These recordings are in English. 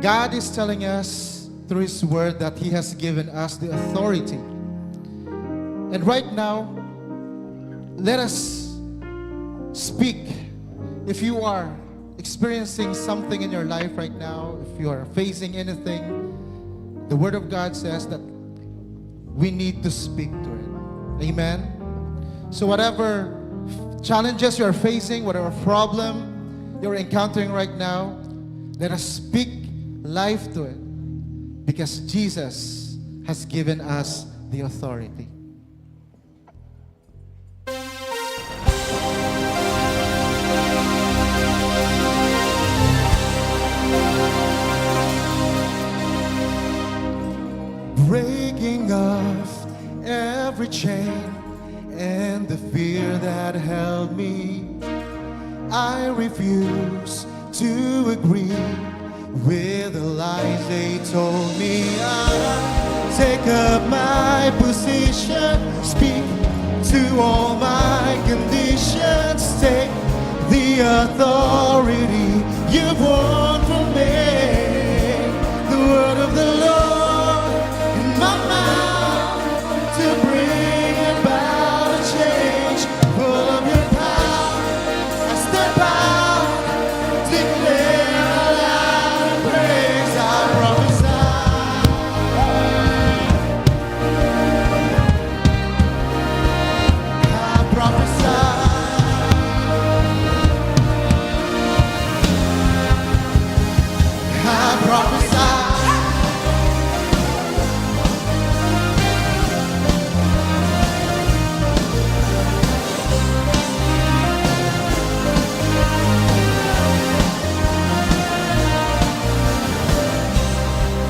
God is telling us through His Word that He has given us the authority. And right now, let us speak. If you are experiencing something in your life right now, if you are facing anything, the Word of God says that we need to speak to it. Amen? So whatever challenges you are facing, whatever problem you're encountering right now, let us speak life to it, because Jesus has given us the authority. Breaking off every chain and the fear that held me, I refuse to agree with the lies they told me. I take up my position, speak to all my conditions, take the authority you've won from me. The word of the Lord in my mouth to bring about a change. Full of your power, I step out, declare aloud and praise. I prophesy. I prophesy. I prophesy.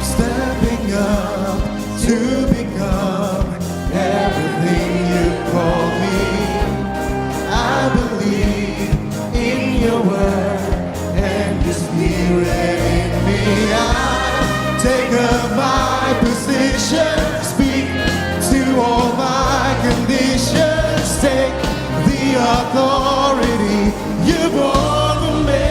Stepping up to become everything you called me. I believe in your word and your spirit in me. I take up my position, speak to all my conditions, take the authority you brought from me.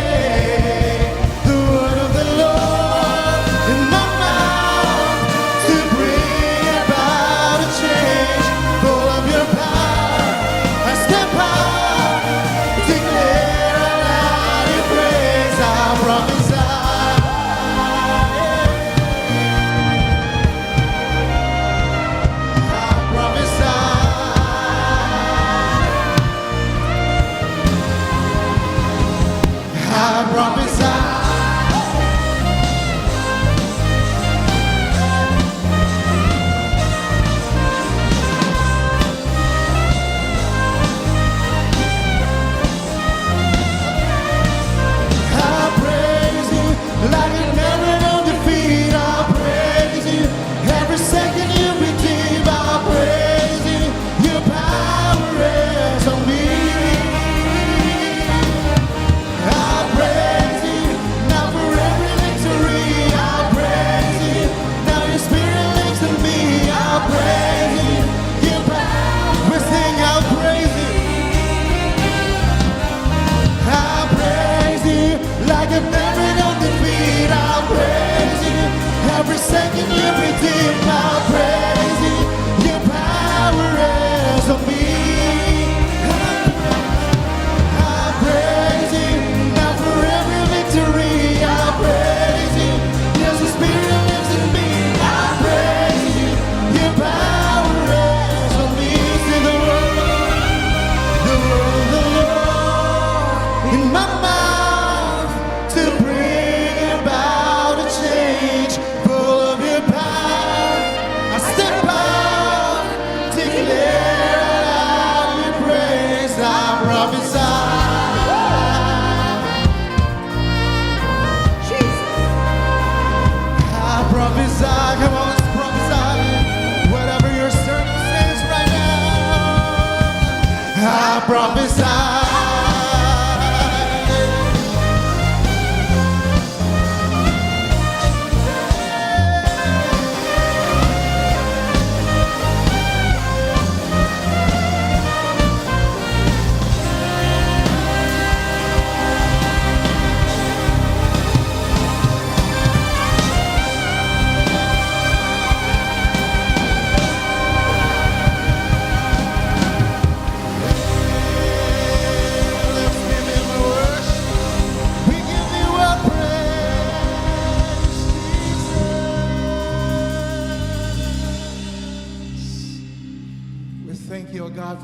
The word of the Lord in my mouth to bring about a change. Full of your power, I step out, declare aloud your praise. I prophesy. I prophesy. I prophesy. I praise you like you never known defeat. I praise you every second you redeem. I praise you, your power is on me. I praise you now for every victory. I praise you now your spirit lives in me. I praise you, your power. We sing, I praise you. I praise you like I've never known defeat. I praise you every second you redeem. I praise you, your power is on me. I praise you now for every victory. I praise you, yes, the spirit lives in me. I praise you, your power is on me. See the word of the Lord in my mouth to bring about a change. Full of your power, I step out, declare aloud your praise. I prophesy. I prophesy. Come on, let's prophesy. Whatever your circumstance right now, I prophesy.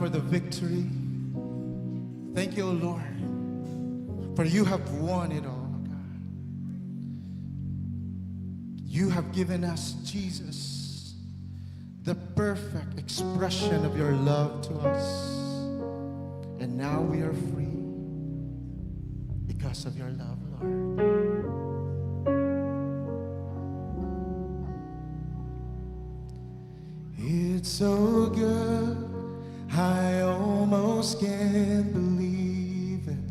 for the victory. Thank you, O Lord, for you have won it all, God. You have given us Jesus, the perfect expression of your love to us. And now we are free because of your love, Lord. It's so good, I almost can't believe it.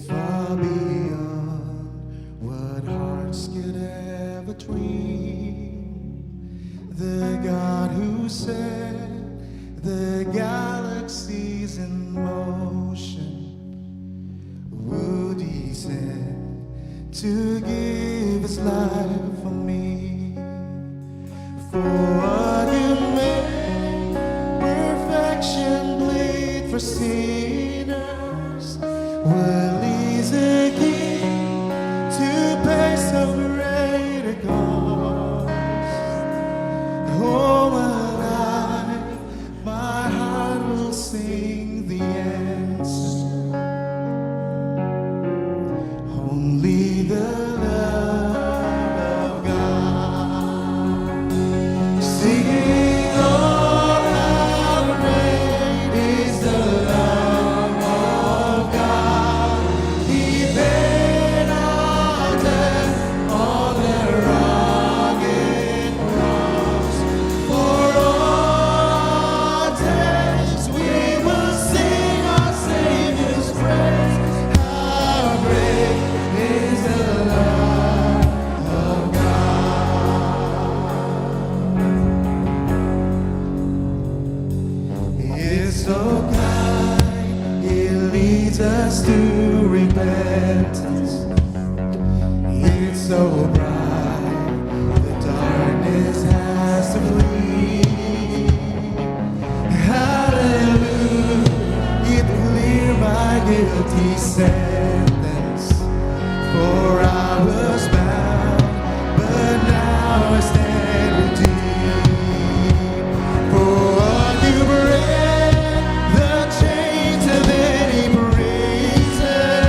Far beyond what hearts could ever dream. The God who set the galaxies in motion would descend to give his life for me. For what you made, perfection bleed for sinners. Well, he's a king to pay so great a cost. Oh, my heart will sing the answer. Only the love of God. Singing, oh, how great is the love of God. He paid our debt on the rugged cross. For all days we will sing our Savior's praise. How great is the love of God. It's so kind, it leads us to repentance. It's so bright, the darkness has to flee. Hallelujah, it cleared my guilty sentence. For I was bound, but now I stand redeemed. For what you break the chains of any prison,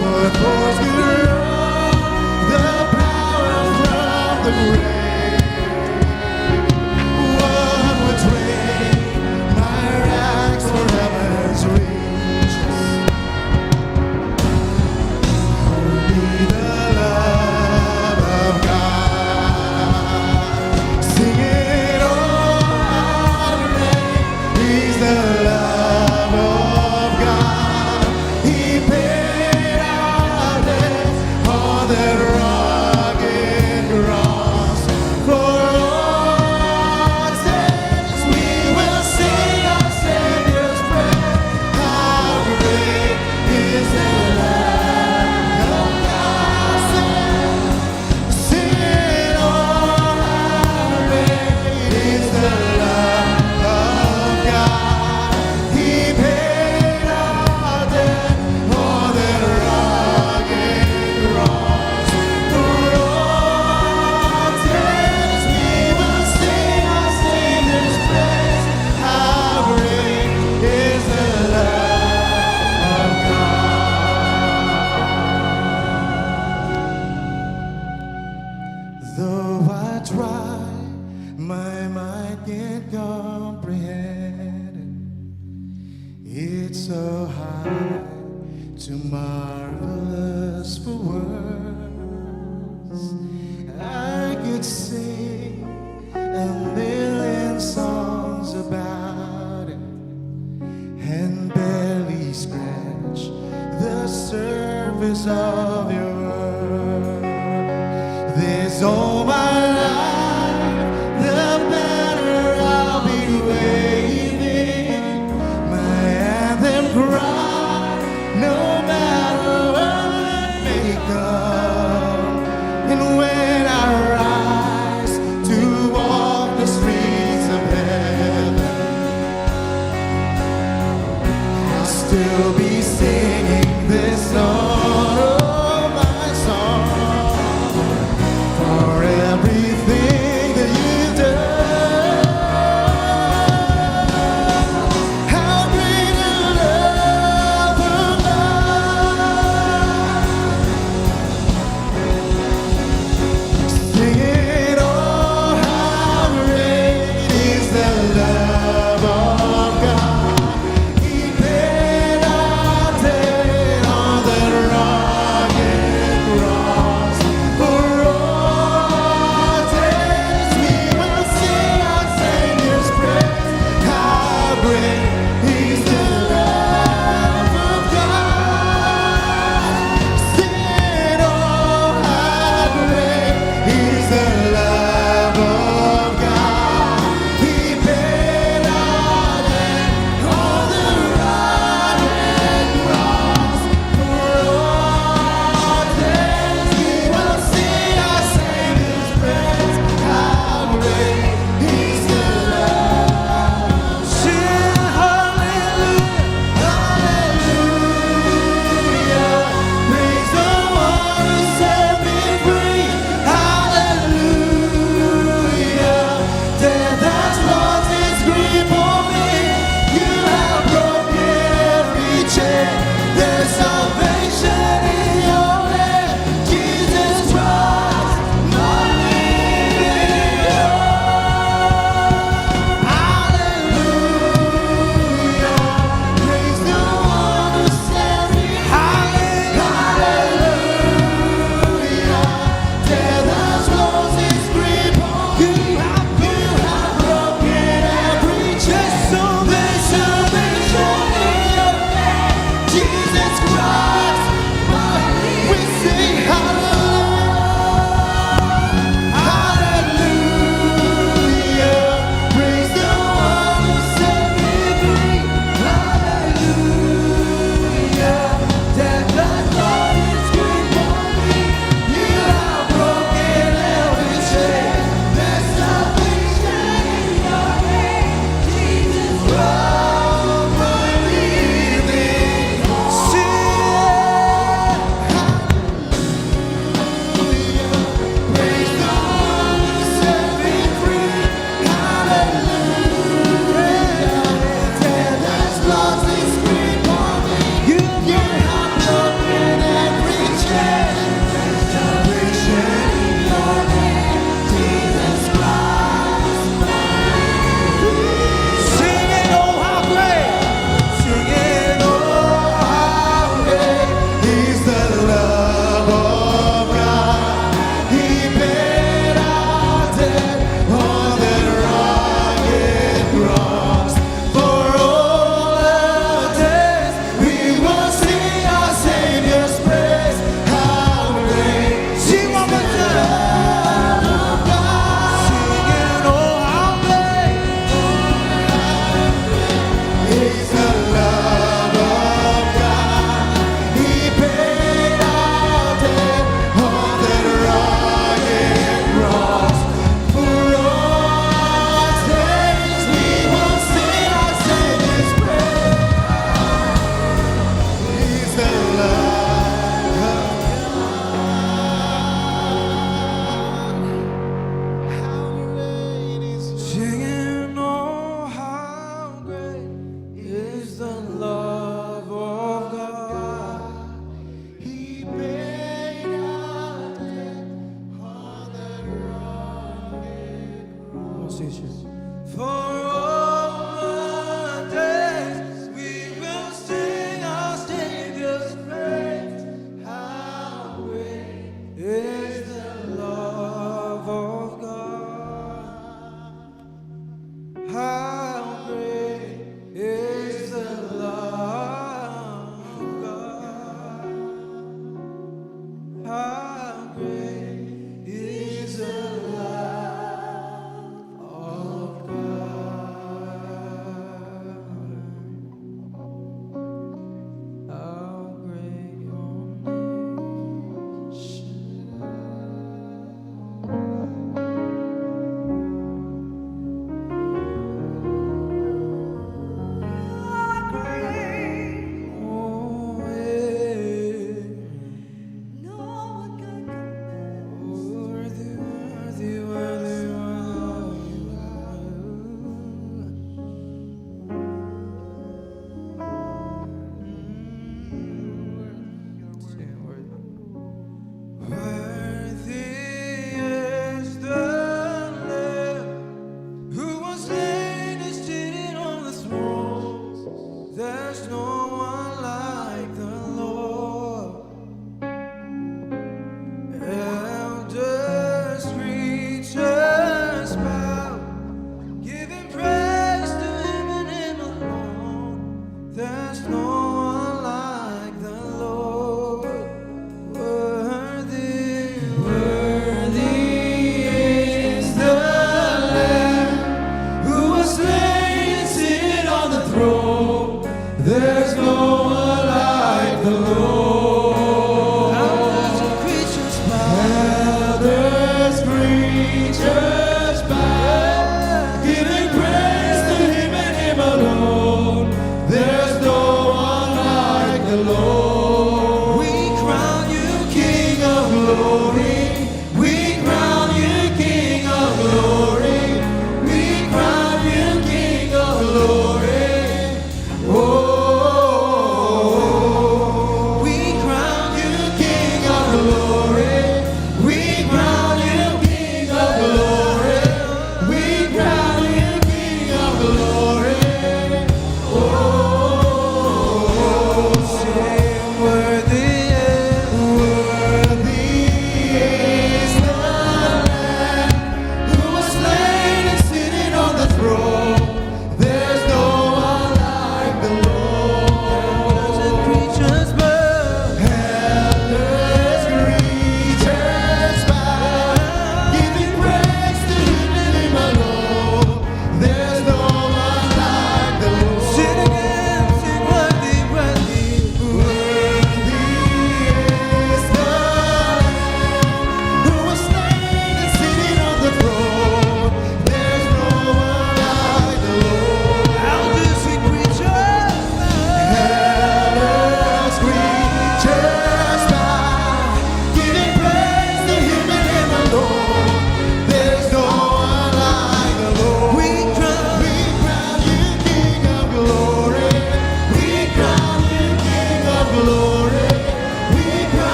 what force could rob the power from the grave? What would trade my rags for heaven's riches? Only the love of God. Sing it all, how great is the love of God. He paid our debt on that rugged cross. For all sins we will sing our Savior's praise. How great is the love of God. Sing it all, how great is the love of God. He paid our debt on that rugged cross. For all days we will sing our Savior's praise. How great is the love of God. Though I try, my mind can't comprehend it. It's so high, too marvelous for words. I could sing a million songs about it and barely scratch the surface of your word. This all my life, the better I'll be waiting. My anthem cry, no matter what may come. And when I rise to walk the streets of heaven, I'll still be singing this song. Oh, my song, for everything that you've done. There's salvation in your name, Jesus Christ, my living hope. Hallelujah, praise the one who set me free. Hallelujah, death has lost its grip on me. You have broken every chain. There's salvation in your name, Jesus Christ.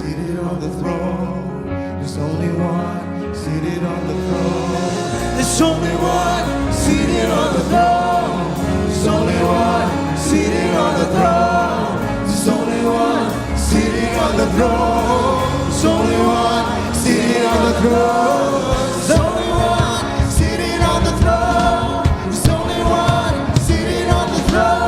seated on the throne. There's only one seated on the throne. There's only one seated on the throne. There's only one seated on the throne. There's only one seated on the throne. There's only one seated on the throne. There's only one seated on the throne. There's only one seated on the throne.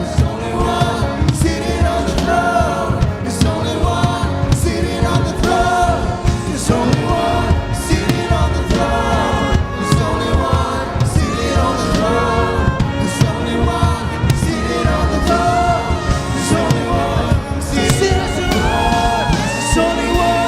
There's only one seated on the throne. There's only one seated on the throne. There's only one seated on the throne. There's only one seated on the throne. There's only one seated on the throne. There's only one seated on the throne. There's only one.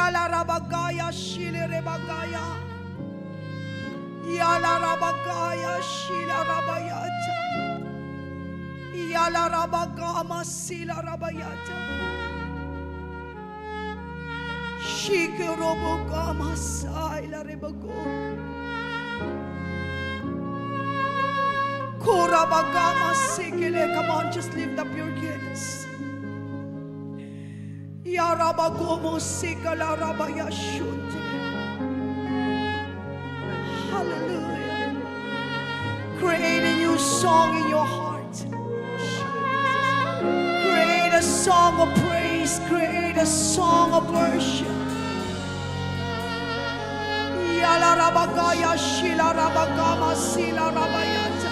Shalarabagaya Shilerebagaya. Yalarabagaya Shilarabayata. Yalarabagama Silarabayata. Shikirobogama Sailarebago. Korabagama Sikile. Come on, just lift up your hands. Yarabagomo Sikala Rabayashunte. Hallelujah. Create a new song in your heart. Create a song of praise. Create a song of worship. Yala Rabagaya Shila Rabagama Sila Rabayata.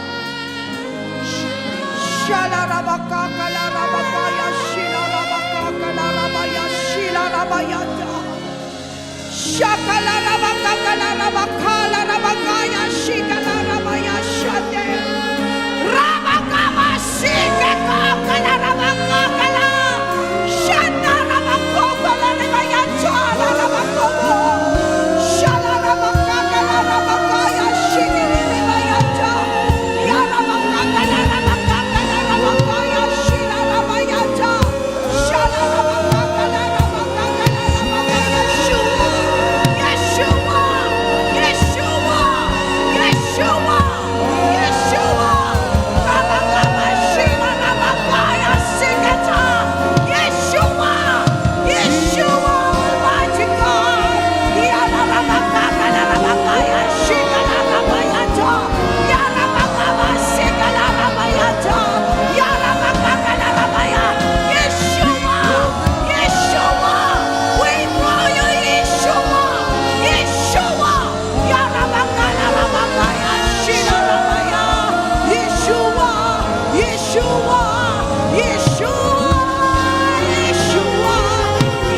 Shala Rabakaka La Rabagaya Shila Rabakaka La Rabaya Shila Rabayata. Shakala Rabakaka La Rabakala Rabagaya Shikala Rabaya Shate. Rabakama Shikaka La Rabakaka La Shana Rabakaka La Rabayata La Rabakoko. Shala Rabakaka La Rabagaya Shikala Rabayata. Yarabakaka La Rabakaka La Rabagaya Shila Rabayata. Shala Rabakaka La Rabakaka La Rabagaya Shua. Yeshua, Yeshua, Yeshua, Yeshua. Rabakama Shila Rabagaya Sikata. Yeshua, Yeshua, mighty God. Yala Rabakaka La Rabagaya Shikala Rabayata. Yarabakama Sikala Rabayata. Yarabakaka La Rabaya. Yeshua, Yeshua, we call you Yeshua, Yeshua. Yarabakala Rabagaya Shila Rabaya. Yeshua, Yeshua, Yeshua, Yeshua.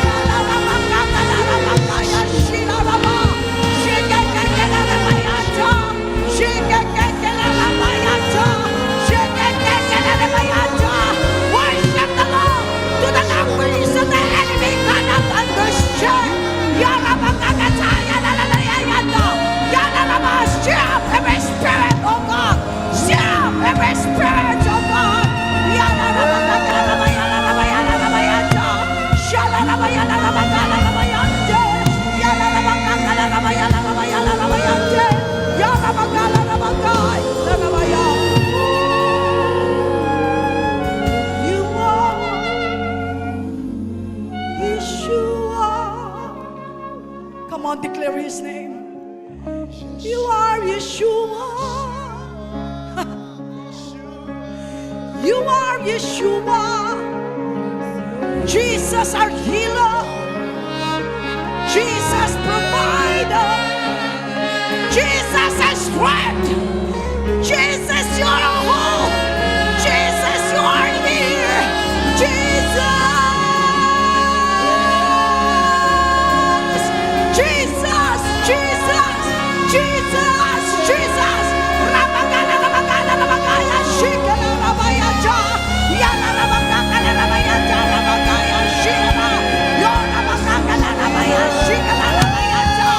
Yarabakaka La Rabagaya Shila Raba. Shikekeke La Rabayata. Shikekeke La Rabayata. Shikekeke La Rabayata. Worship the Lord to the increase of the enemy cannot understand. Yarabakakata, yalalalalayata. Yalalama, stir up every spirit, oh God. Stir up every spirit, oh God. Yalalabakaka, yalalabaya, shalalabaya, yalalabakalabayante. Yalalabakaka, yalalabaya, yalabakalabakai, yalalabaya. You are Yeshua. Come on, declare his name. You are Yeshua. You are Yeshua. Jesus, our healer. Jesus, provider. Jesus, our strength. Jesus, you are a hope. Jesus, you are near. Jesus, Jesus, Jesus, Jesus. Rabagala, rabagala, rabagaya, shikala, rabayata. Yana, rabagala, rabayata, rabagaya, shikala. Yo, rabagala, rabaya, shikala, rabayata.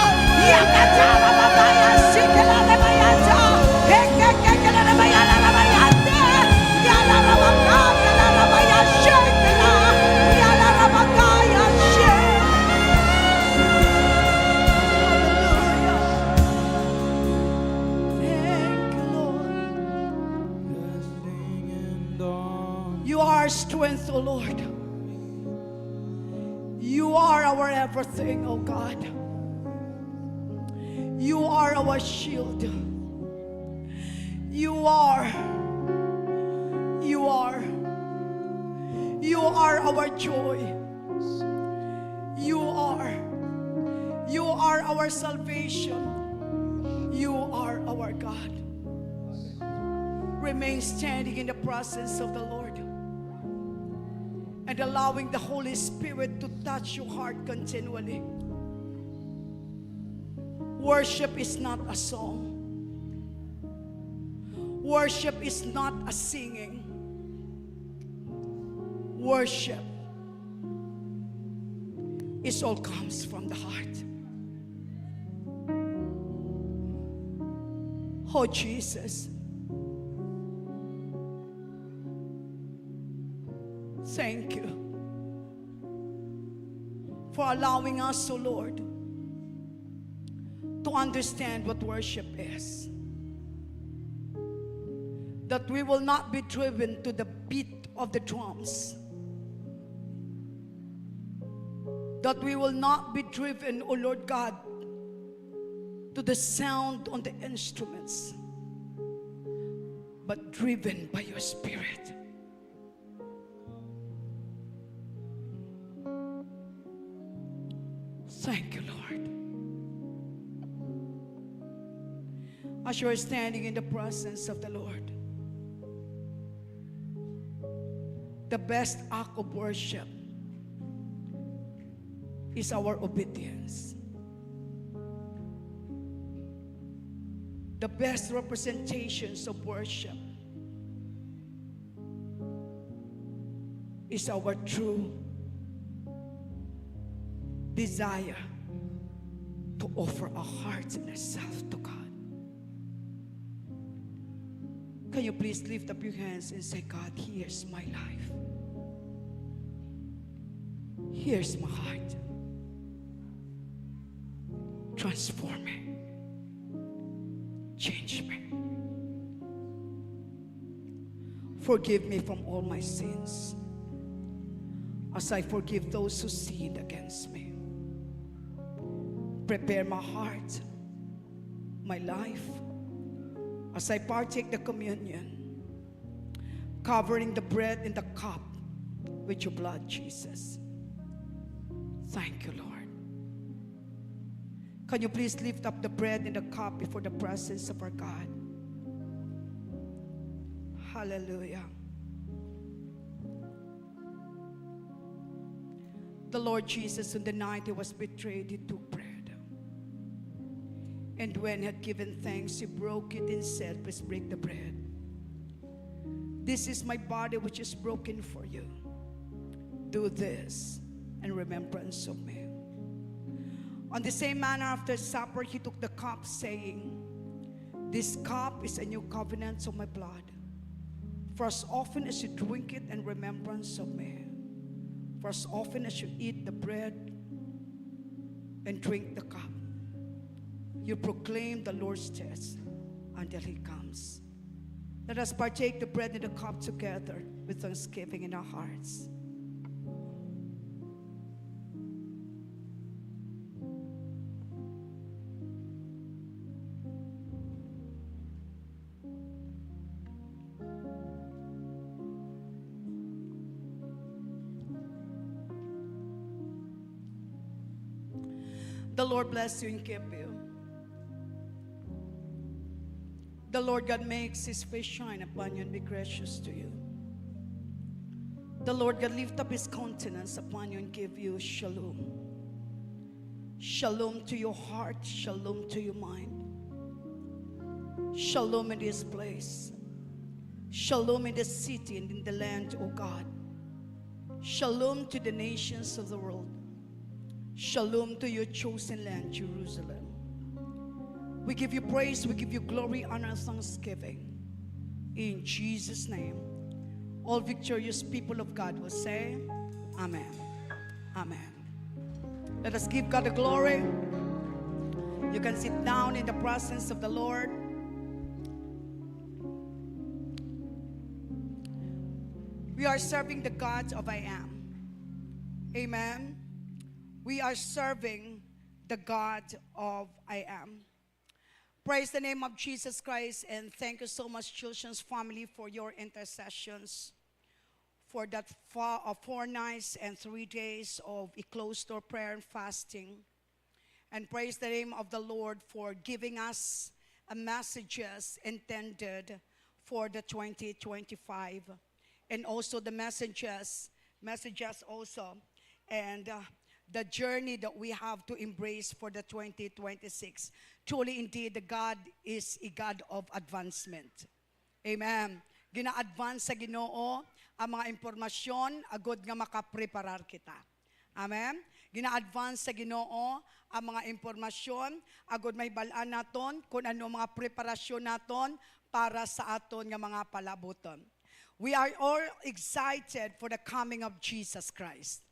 Yakata, rabagaya, shikala, rabayata. Hekekekela, rabayala, rabayate. Yana, rabagala, rabaya, shikala. Yana, rabagaya, shikala. Thank you, Lord. You are our strength, O Lord. You are our everything, O God. You are our shield. You are our joy. You are our salvation. You are our God. Remain standing in the presence of the Lord and allowing the Holy Spirit to touch your heart continually. Worship is not a song. Worship is not a singing. Worship It all comes from the heart. Oh, Jesus. Thank you for allowing us, oh Lord, to understand what worship is. That we will not be driven to the beat of the drums. That we will not be driven, oh Lord God, to the sound on the instruments, but driven by your Spirit. Thank you, Lord. As you are standing in the presence of the Lord, the best act of worship is our obedience. The best representations of worship is our true desire to offer our hearts and ourselves to God. Can you please lift up your hands and say, God, here's my life. Here's my heart. Transform me. Change me. Forgive me from all my sins, as I forgive those who sinned against me. Prepare my heart, my life, as I partake the communion, covering the bread and the cup with your blood, Jesus. Thank you, Lord. Can you please lift up the bread and the cup before the presence of our God? Hallelujah. The Lord Jesus, on the night he was betrayed, he took bread. And when he had given thanks, he broke it and said, please break the bread. This is my body which is broken for you. Do this in remembrance of me. On the same manner, after supper, he took the cup, saying, this cup is a new covenant of my blood. For as often as you drink it in remembrance of me, for as often as you eat the bread and drink the cup, you proclaim the Lord's death until he comes. Let us partake the bread and the cup together with thanksgiving in our hearts. The Lord bless you and keep you. The Lord God makes his face shine upon you and be gracious to you. The Lord God lift up his countenance upon you and give you shalom. Shalom to your heart, shalom to your mind. Shalom in this place. Shalom in the city and in the land, O God. Shalom to the nations of the world. Shalom to your chosen land, Jerusalem. We give you praise, we give you glory, honor, and thanksgiving. In Jesus' name, all victorious people of God will say, Amen. Amen. Let us give God the glory. You can sit down in the presence of the Lord. We are serving the God of I Am. Amen. We are serving the God of I Am. Praise the name of Jesus Christ, and thank you so much, Children's Family, for your intercessions for that 4 nights and 3 days of a closed door prayer and fasting. And praise the name of the Lord for giving us messages intended for the 2025, and also the messages also, and the journey that we have to embrace for the 2026. Truly, indeed, the God is a God of advancement. Amen. Gina-advance sa Ginoo ang mga impormasyon, agad nga makapreparar kita. Amen. Gina-advance sa Ginoo ang mga impormasyon, agod may balaan naton kung ano mga preparasyon naton para sa aton nga mga palabuton. We are all excited for the coming of Jesus Christ.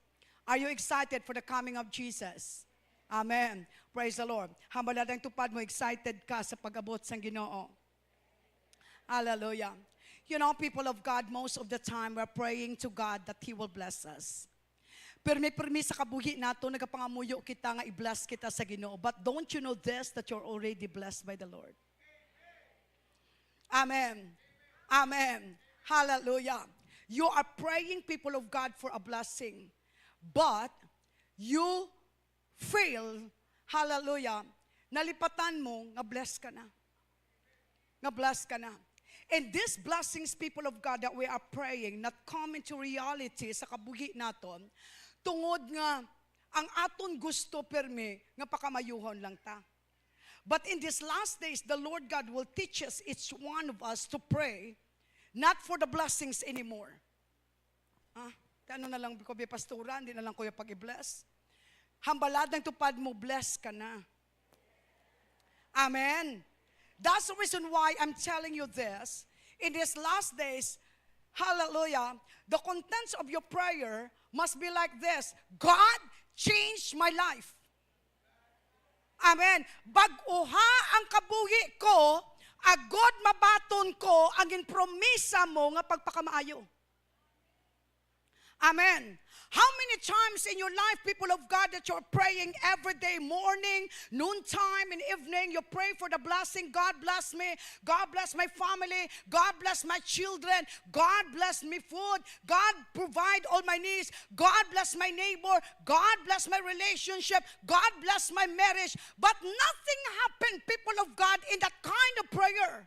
Are you excited for the coming of Jesus? Amen. Praise the Lord. Hambaladang tupad mo, excited ka sa pag-abot sa Ginoo. Hallelujah. You know, people of God, most of the time we're praying to God that He will bless us. Permi sa kabuhi nato, nagapangamuyo kita nga i-bless kita sa Ginoo. But don't you know this, that you're already blessed by the Lord? Amen. Amen. Hallelujah. You are praying, people of God, for a blessing. But you fail, hallelujah, nalipatan mo, nga bless ka na. Nga bless ka na. And these blessings, people of God, that we are praying, not come into reality sa kabuhi naton, tungod nga, ang aton gusto permi, nga pakamayuhon lang ta. But in these last days, the Lord God will teach us, each one of us, to pray, not for the blessings anymore. Ano na lang ko pastoran, hindi na lang ko yung pag-i-bless. Hambalad ng tupad mo, bless ka na. Amen. That's the reason why I'm telling you this. In these last days, hallelujah, the contents of your prayer must be like this: God, change my life. Amen. Bag-uha ang kabuhi ko, agod mabaton ko ang inpromisa mo nga pagpakamaayo. Amen. How many times in your life, people of God, that you're praying every day, morning, noontime, and evening, you pray for the blessing. God bless me. God bless my family. God bless my children. God bless me food. God provide all my needs. God bless my neighbor. God bless my relationship. God bless my marriage. But nothing happened, people of God, in that kind of prayer.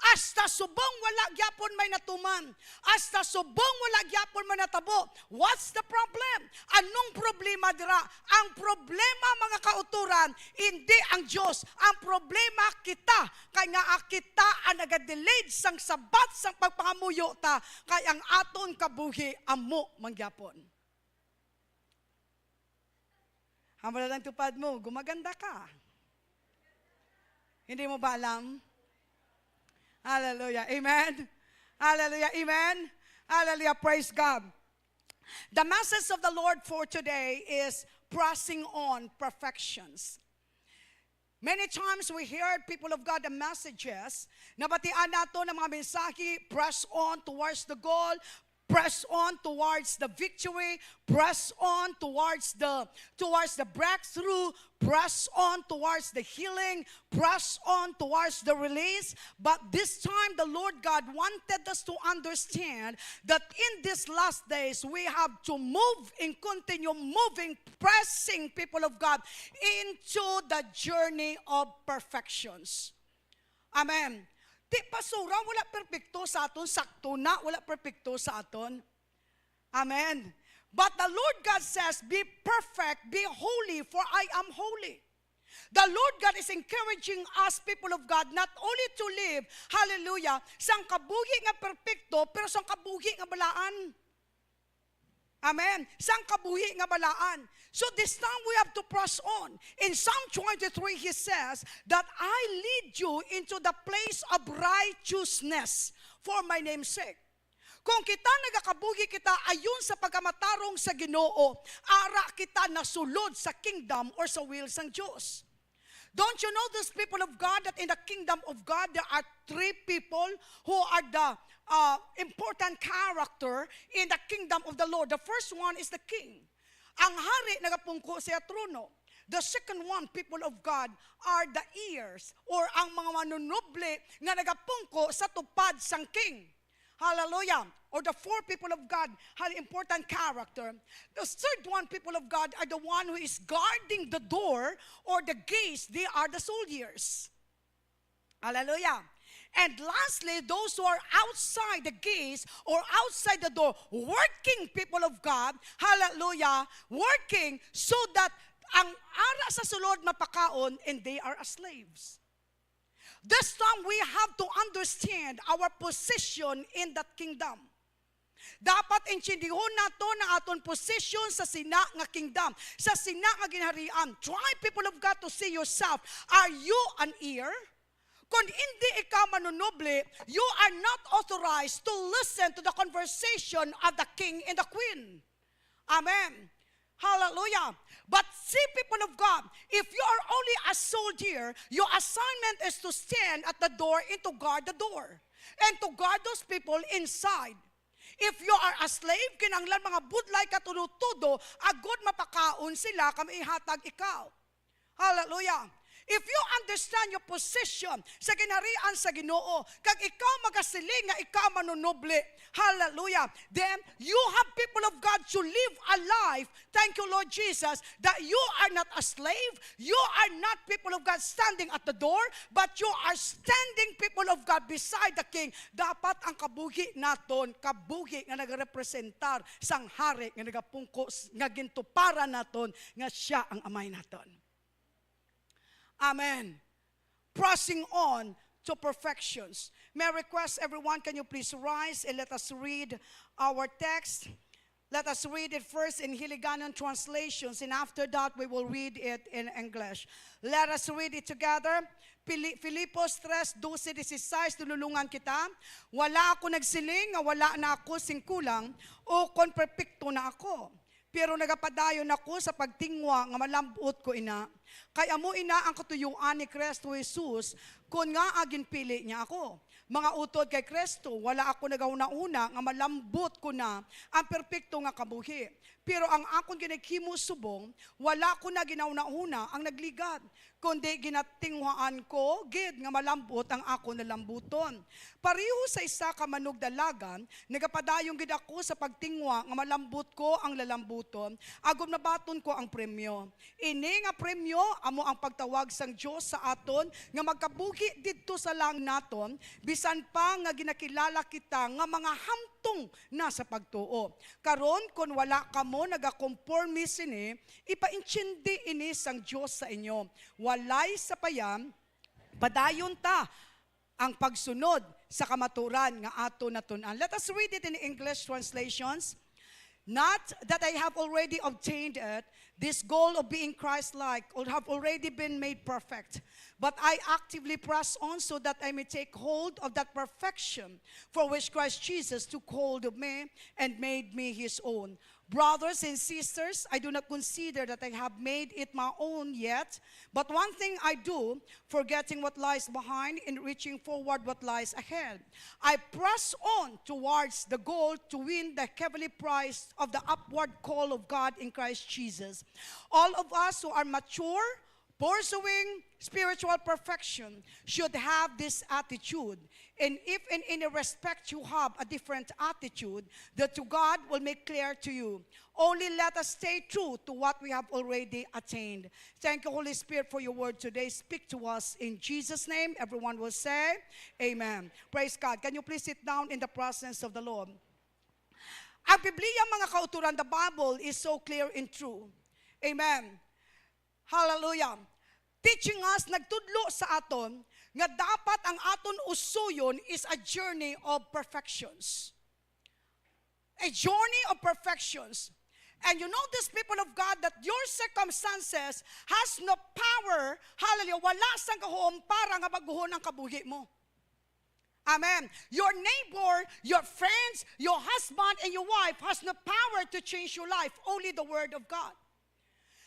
Hasta subong wala gyapon may natuman. Hasta subong wala gyapon may natabo. What's the problem? Anong problema dira? Ang problema, mga kauturan, hindi ang Diyos. Ang problema kita. Kaya nga kita ang nagadelayed sang sabat sang pagpangamuyo ta. Kaya ang aton kabuhi amo mangyapon. Hamala lang tupad mo, gumaganda ka. Hindi mo ba alam? Hallelujah. Amen. Hallelujah. Amen. Hallelujah. Praise God. The message of the Lord for today is pressing on perfections. Many times we hear, people of God, the messages, nabatian nato ng mga mensahe, press on towards the goal, press on towards the victory, press on towards the breakthrough, press on towards the healing, press on towards the release. But this time the Lord God wanted us to understand that in these last days we have to move and continue moving, pressing, people of God, into the journey of perfections. Amen. Di pasura, wala perfecto sa aton, sakto na, wala perfecto sa aton. Amen. But the Lord God says, be perfect, be holy, for I am holy. The Lord God is encouraging us, people of God, not only to live, hallelujah, sang kabuhi nga perfecto, pero sang kabuhi nga balaan. Amen. Sang kabuhi nga balaan. So this time we have to press on. In Psalm 23, he says that I lead you into the place of righteousness for my name's sake. Kung kita nagakabuhi kita ayon sa pagkamatarong sa Ginoo, ara kita nasulod sa kingdom or sa will sang Diyos. Don't you know this, people of God, that in the kingdom of God there are three people who are the important character in the kingdom of the Lord. The first one is the king. Ang hari nagapungko sa trono. The second one, people of God, are the ears or ang mga manunuble nga nagapungko sa tupad sang king. Hallelujah. Or the four people of God have important character. The third one, people of God, are the one who is guarding the door or the gates. They are the soldiers. Hallelujah. And lastly, those who are outside the gates or outside the door, working, people of God, hallelujah, working so that ang ara sa sulod mapakaon and they are as slaves. This time we have to understand our position in that kingdom. Dapat intindihin nato na aton position sa sina nga kingdom, sa sina nga ginharian. Try, people of God, to see yourself. Are you an ear? Kung hindi ikaw manunuble, you are not authorized to listen to the conversation of the king and the queen. Amen. Hallelujah. But see, people of God, if you are only a soldier, your assignment is to stand at the door and to guard the door. And to guard those people inside. If you are a slave, kinanglan mga budlay katudo-tudo, agod mapakaon sila, kami ihatag ikaw. Hallelujah. If you understand your position sa ginharian sa Ginoo, kag ikaw magasiling nga ikaw manunuble, hallelujah, then you have, people of God, to live a life, thank you Lord Jesus, that you are not a slave, you are not, people of God, standing at the door, but you are standing, people of God, beside the king. Dapat ang kabuhi naton, kabuhi nga nagarepresentar sang hari nga nagapungko, nga gintuparan naton, nga siya ang amay naton. Amen. Pressing on to perfections. May I request everyone, can you please rise and let us read our text. Let us read it first in Hiligaynon translations, and after that we will read it in English. Let us read it together. Filipos 3:12-16, tululungan kita. Wala ako nagsiling, wala na ako singkulang, o kon perpekto na ako. Pero nagapadayon ako sa pagtingwa nga malambot ko ina. Kaya mo ina ang katuyuan ni Kristo Jesus, kung nga agin pili niya ako. Mga utod kay Kristo, wala ako nagauna-una nga malambot ko na ang perpekto nga kabuhi. Pero ang akong ginaghimo subong, wala ko na ginauna-una ang nagligad, kundi ginatingwaan ko, gid nga malambot ang ako nalambuton. Pareho sa isa ka manugdalagan, nagapadayong gid ako sa pagtingwa nga malambot ko ang lalambuton, agom nabaton ko ang premyo. Ini nga premyo, amo ang pagtawag sang Dios sa aton, nga magkabuhi didto sa lang naton, bisan pa nga ginakilala kita nga mga hamtong na sa pagtuo. Karon, kung wala ka mo nagakonforme sini, ipainchindi ini sang Dios sa inyo. Walay sa payam, padayon ta ang pagsunod sa kamaturan nga ato natunan. Let us read it in English translations. Not that I have already obtained it, this goal of being Christ-like, or have already been made perfect, but I actively press on so that I may take hold of that perfection for which Christ Jesus took hold of me and made me his own. Brothers and sisters, I do not consider that I have made it my own yet, but one thing I do, forgetting what lies behind and reaching forward what lies ahead. I press on towards the goal to win the heavenly prize of the upward call of God in Christ Jesus. All of us who are mature, pursuing spiritual perfection, should have this attitude. And if in any respect you have a different attitude, that to God will make clear to you. Only let us stay true to what we have already attained. Thank you, Holy Spirit, for your word today. Speak to us in Jesus' name. Everyone will say, Amen. Praise God. Can you please sit down in the presence of the Lord? Ang Biblia, mga kauturan, the Bible is so clear and true. Amen. Hallelujah. Teaching us, nagtudlo sa aton, nga dapat ang aton usuyon is a journey of perfections. A journey of perfections. And you know this, people of God, that your circumstances has no power, hallelujah, wala sang kahom para nga baguhon ang kabuhi mo. Amen. Your neighbor, your friends, your husband, and your wife has no power to change your life. Only the Word of God.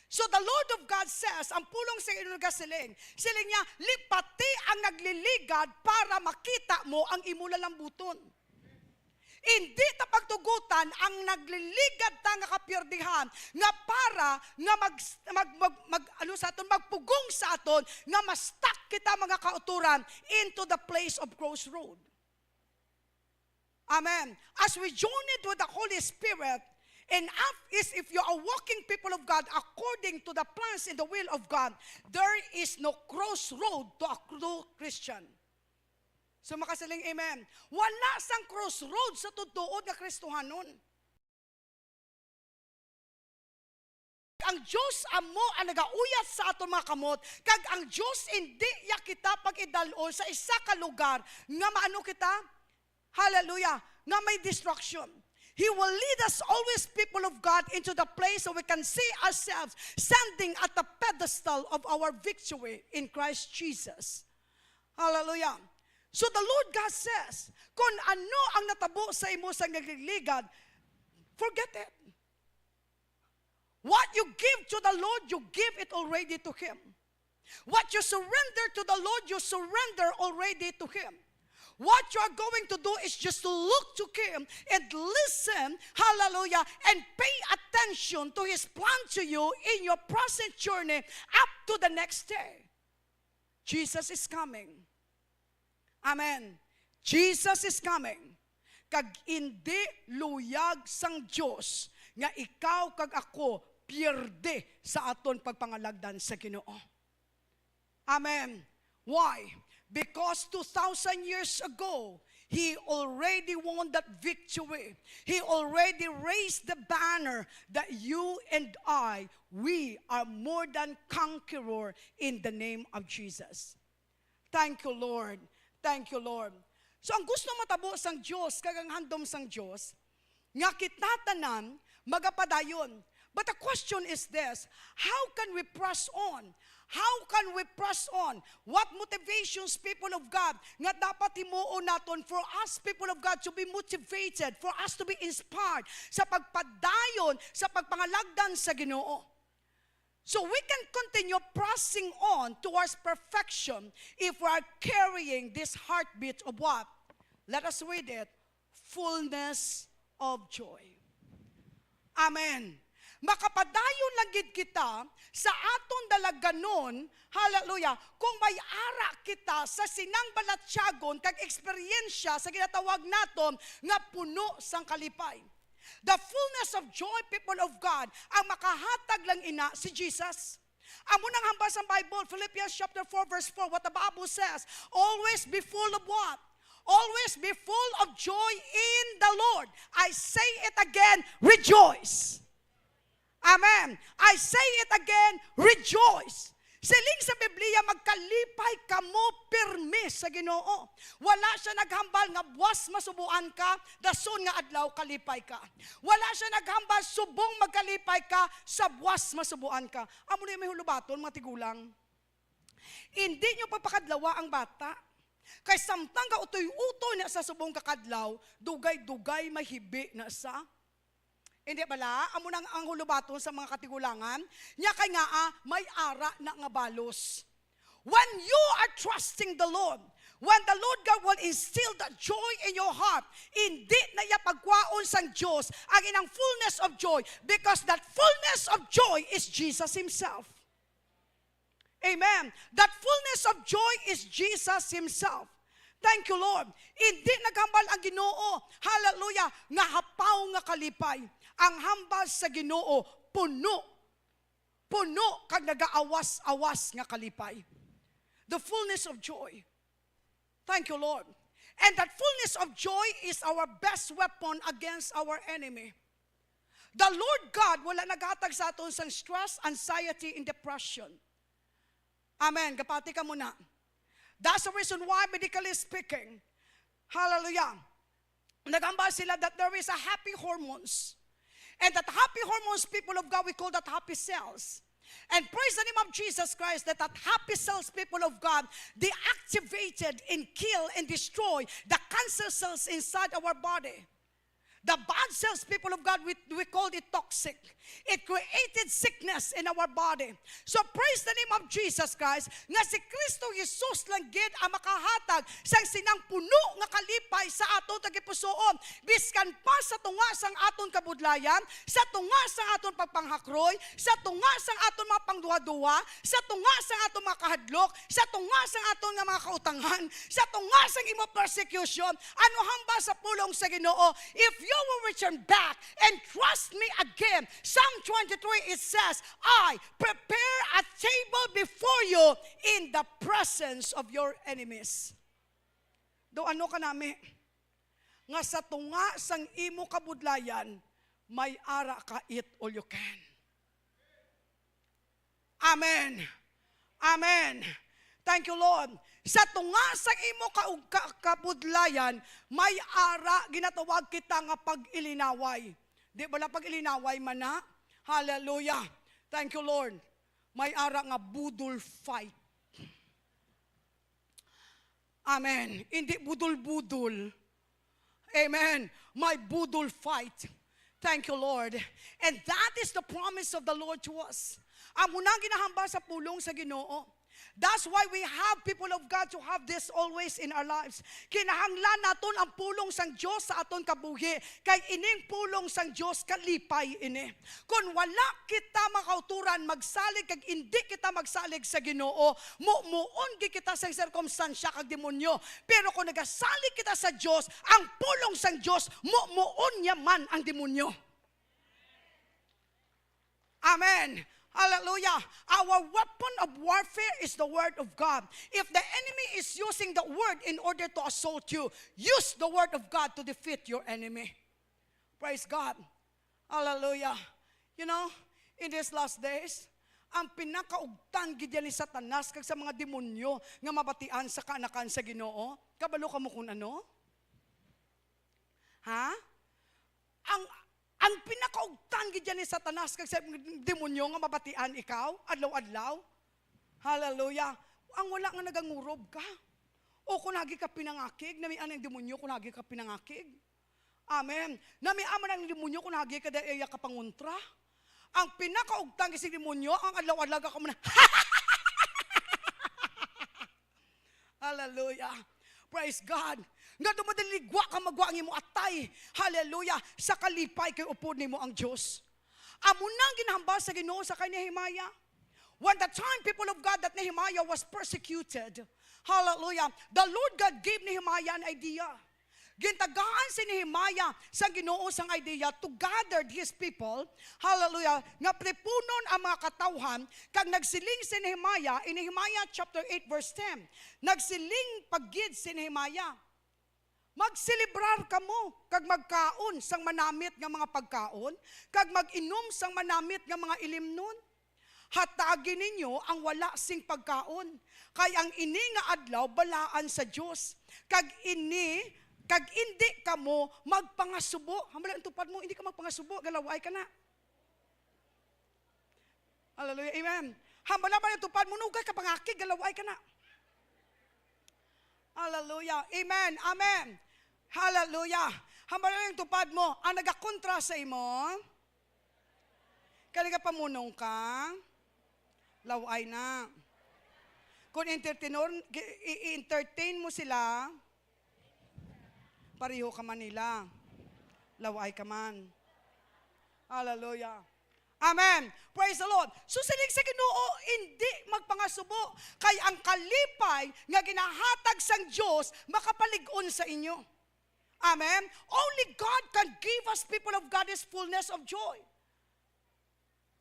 So the Lord of God says, ang pulong sa inugasiling, siling niya, lipati ang nagliligad para makita mo ang imulalambuton. Hindi ta pagtugutan ang nagliligad ta nga kapirdihan nga para nga magpugong sa aton nga mastak kita mga kauturan into the place of crossroad. Amen. As we journey with the Holy Spirit, and if you are walking, people of God, according to the plans and the will of God, there is no crossroad to a true Christian. So makasaling amen. Wala sang crossroad sa tutuod nga Kristohanon. Ang Diyos amo ang nagauyat sa aton mga kamot, kag ang Diyos hindi ya kita pag-idalol sa isa ka lugar nga maano kita, hallelujah, nga may destruction. He will lead us always, people of God, into the place where we can see ourselves standing at the pedestal of our victory in Christ Jesus. Hallelujah. So the Lord God says, kung ano ang natabo sa imo sa nagligligad, forget it. What you give to the Lord, you give it already to Him. What you surrender to the Lord, you surrender already to Him. What you are going to do is just to look to Him and listen, hallelujah, and pay attention to His plan to you in your present journey up to the next day. Jesus is coming. Amen. Jesus is coming. Kag hindi luyag sang Dios nga ikaw kag ako pierde sa aton pagpangalagdan sa Ginoo. Amen. Why? Because 2,000 years ago, He already won that victory. He already raised the banner that you and I, we are more than conqueror in the name of Jesus. Thank you, Lord. Thank you, Lord. So ang gusto matabo sang Dios, kagang handom sang Dios, nga kitatanan, magapadayon. But the question is this, how can we press on? How can we press on? What motivations, people of God, nga dapat himuon naton for us, people of God, to be motivated, for us to be inspired sa pagpadayon, sa pagpangalagdan sa Ginoo. So we can continue pressing on towards perfection if we are carrying this heartbeat of what? Let us read it. Fullness of joy. Amen. Makapadayon lang gid kita sa aton dalaganon, hallelujah, kung may ara kita sa sinang balatyagon kag eksperyensya sa ginatawag naton nga puno sang kalipay. The fullness of joy, people of God, ang makahatag lang ina si Jesus. Amo nang hambas ang Bible, Philippians chapter 4 verse 4, what the Bible says, always be full of what? Always be full of joy in the Lord. I say it again, rejoice. Amen. I say it again, rejoice. Siling sa Biblia, magkalipay kamo pirmi sa Ginoo. Wala siya naghambal nga buwas masubuan ka, dason nga adlaw kalipay ka. Wala siya naghambal subong magkalipay ka, sa buwas masubuan ka. Amo na may hulubaton, mga tigulang. Hindi nyo papakadlawa ang bata. Kay samtang ka utoy-utoy na sa subong kakadlaw, dugay-dugay mahibi na sa. Hindi bala, amo nang ang hulubaton sa mga katigulangan, nya kay nga may ara na nga balos. When you are trusting the Lord, when the Lord God will instill that joy in your heart, hindi na iya pagkwaon sang Diyos ang inang fullness of joy, because that fullness of joy is Jesus Himself. Amen. That fullness of joy is Jesus Himself. Thank you, Lord. Hindi naghambal ang Ginoo, hallelujah, nga hapaw nga kalipay. Ang hambal sa Ginoo, puno kag nagaawas-awas nga kalipay. The fullness of joy. Thank you, Lord. And that fullness of joy is our best weapon against our enemy. The Lord God wala naghatag sa aton sang stress, anxiety, and depression. Amen. Kapati ka muna. That's the reason why, medically speaking, hallelujah, nagambal sila that there is a happy hormones. And that happy hormones, people of God, we call that happy cells. And praise the name of Jesus Christ, that happy cells, people of God, they activated and kill and destroy the cancer cells inside our body. The bad cells, people of God, we call it toxic. It created sickness in our body. So praise the name of Jesus Christ, nga si Kristo Jesus lang gid ang makahatag sang sinang puno nga kalipay sa aton tagipusoon. Biskan pa sa tunga sang aton kabudlayan, sa tunga sang aton pagpanghakroy, sa tunga sang aton mga pangduwa-duwa, sa tunga sang aton mga kahadlok, sa tunga sang aton nga mga kautangan, sa tunga sang imo persecution, ano hamba sa pulong sa Ginoo, if you will return back and trust me again. Psalm 23, it says, I prepare a table before you in the presence of your enemies. Do ano ka nami? Nga sa tunga sang imo kabudlayan, may ara ka, eat all you can. Amen. Amen. Thank you, Lord. Sa tunga sa imo kabudlayan, may ara ginatawag kita nga pag-ilinaway. Di ba na pag-ilinaway man na? Hallelujah. Thank you, Lord. May ara nga budol fight. Amen. Hindi budol-budol. Amen. May budol fight. Thank you, Lord. And that is the promise of the Lord to us. Ang unang ginahamba sa pulong sa Ginoo. That's why we have people of God to have this always in our lives. Kinahanglan naton ang pulong sang Dios sa aton kabuhi. Kay ining pulong sang Dios kalipay ini. Kung wala kita makauturan magsalig kag hindi kita magsalig sa Ginoo, muon gi kita sa sirkumstansya kag demonyo. Pero kung nagasalig kita sa Dios, ang pulong sang Dios muon niya man ang demonyo. Amen. Hallelujah. Our weapon of warfare is the word of God. If the enemy is using the word in order to assault you, use the word of God to defeat your enemy. Praise God. Hallelujah. You know, in these last days, ang pinakaugtan gid ni Satanas kag sa mga demonyo nga mabatian sa kaanakan sa Ginoo, kabalo kamo kun ano? Ha? Ang pinakaugtan gid ni Satanas kag sa demonyo nga mabatian ikaw adlaw-adlaw. Hallelujah. Ang wala nga nagangurob ka. O kung lagi ka pinangakig, nami anang demonyo kung lagi ka pinangakig. Amen. Nami aman ang demonyo kung lagi ka daya ka pangontra. Ang pinakaugtan gid si demonyo ang adlaw-adlaw ka man. Hallelujah. Praise God. Nga dumadaligwa ka magwa ang imo atay. Hallelujah. Sa kalipay kay upod nimo ang Dios. Amo nang ginahambal sa Ginoo sa kay Nehemiah. When the time people of God that Nehemiah was persecuted. Hallelujah. The Lord God gave Nehemiah an idea. Gintagaan si Nehemiah sa Ginoo sang idea to gather his people, hallelujah, nga prepunon ang mga katawhan, kag nagsiling si Nehemiah, in Nehemiah chapter 8 verse 10, nagsiling paggid si Nehemiah, magselebrar kamo, kag magkaon sang manamit nga mga pagkaon, kag mag-inom sang manamit nga mga ilimnon, hatagin ninyo ang wala sing pagkaon, kay ang ini nga adlaw balaan sa Dios, kag hindi ka mo magpangasubo. Hambala ang tupad mo, hindi ka magpangasubo, galaway ka na. Hallelujah, amen. Hambala ba ang tupad mo, nugay ka pangakig, galaway ka na. Hallelujah, amen, amen. Hallelujah. Hambala ang tupad mo, ang nagakontra sa imo, kaya pamunong ka, laway na. Kung i-entertain mo sila, pareho ka man nila. Laway ka man. Hallelujah. Amen. Praise the Lord. So sinig sa Ginoo, hindi magpangasubo. Kay ang kalipay nga ginahatag sang Dios makapalig-on sa inyo. Amen. Only God can give us people of God His fullness of joy.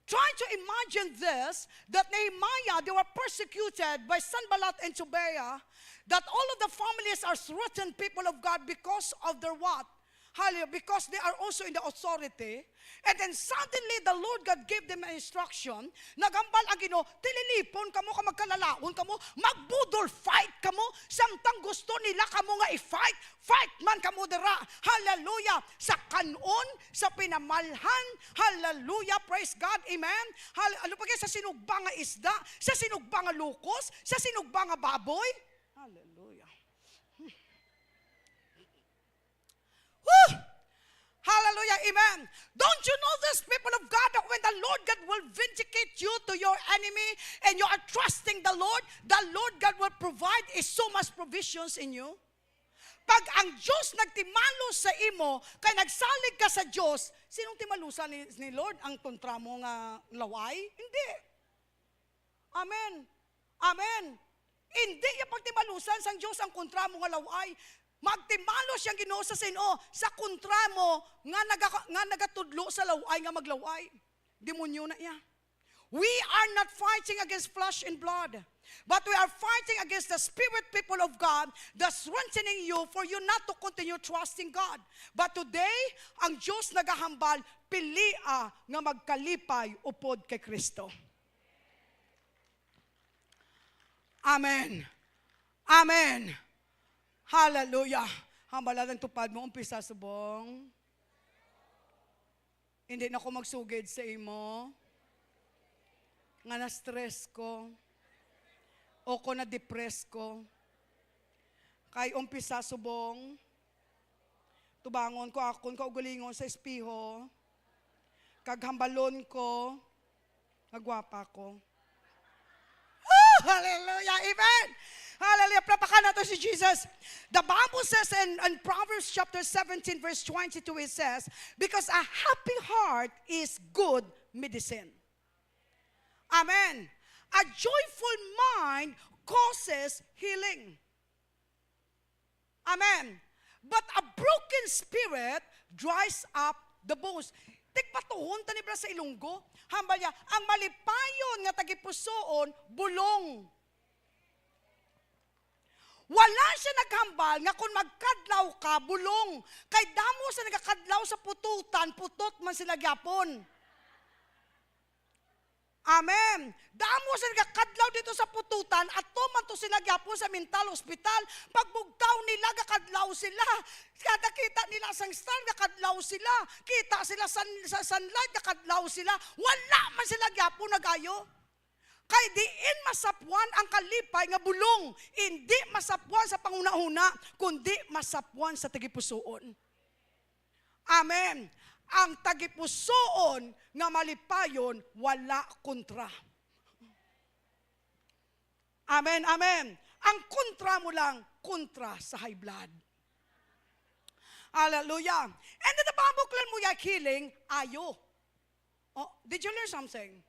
Try to imagine this, that Nehemiah, they were persecuted by Sanballat and Tobiah, that all of the families are threatened people of God because of their what? Hallelujah, because they are also in the authority. And then suddenly the Lord God gave them an instruction. Nagambal ang Ginoo, tililipon kamo ka magkalalaon kamo, magbudol fight kamo, samtang gusto nila kamo nga i-fight, fight man kamo dira. Hallelujah, sa kanon, sa pinamalhan. Hallelujah, praise God, amen. Ano pa sa sinugba nga isda, sa sinugba nga lukos, sa sinugba nga baboy. Hallelujah. Woo! Hallelujah, amen. Don't you know this, people of God, that when the Lord God will vindicate you to your enemy and you are trusting the Lord God will provide so much provisions in you? Pag ang Diyos nagtimalo sa imo, kay nagsalig ka sa Diyos, sinong timalusan ni Lord? Ang kontra mo nga laway? Hindi. Amen. Amen. Hindi yung pagtimalusan sa Diyos ang kontra mo nga laway. Magtimalo siyang Ginoo sa sino, sa kontra mo, nga nagatudlo sa laway, nga maglaway. Demonyo na iya. We are not fighting against flesh and blood, but we are fighting against the spirit people of God that's strengthening you for you not to continue trusting God. But today, ang Diyos nagahambal, pilia nga magkalipay upod kay Kristo. Amen. Amen. Hallelujah. Hambalan ang tupad mo, umpisa subong. Hindi na ako magsugid sa imo. Nga na-stress ko. O ko na-depress ko. Kay umpisa subong. Tubangon ko akon kaugalingon sa espiho. Kaghambalon ko. Nagwapa ko. Oh, hallelujah. Amen. Hallelujah. Prapakan natin si Jesus. The Bible says in Proverbs chapter 17 verse 22 it says, because a happy heart is good medicine. Amen. A joyful mind causes healing. Amen. But a broken spirit dries up the bones. Tigpatuhon ta ni bra sa Ilonggo. Hambal niya, ang malipayon nga tagipusoon, bulong. Wala siya naghambal nga kung magkadlaw ka, bulong. Kay damo sa nagakadlaw sa pututan, putot man sila gyapon. Amen. Damo sa nagakadlaw dito sa pututan, at man to sila gyapon sa mental hospital. Pagbugtaw nila, gakadlaw sila. Kada kita nila sang star, gakadlaw sila. Kita sila sa sunlight, gakadlaw sila. Wala man sila gyapon nagayo. Kay diin masapuan ang kalipay nga bulong. Hindi masapuan sa panguna-una, kundi masapuan sa tagipusoon. Amen. Ang tagipusoon nga malipayon, wala kontra. Amen, amen. Ang kontra mo lang, kontra sa high blood. Hallelujah. And then the pambuklan mo yung healing, ayo. Oh, did you learn something?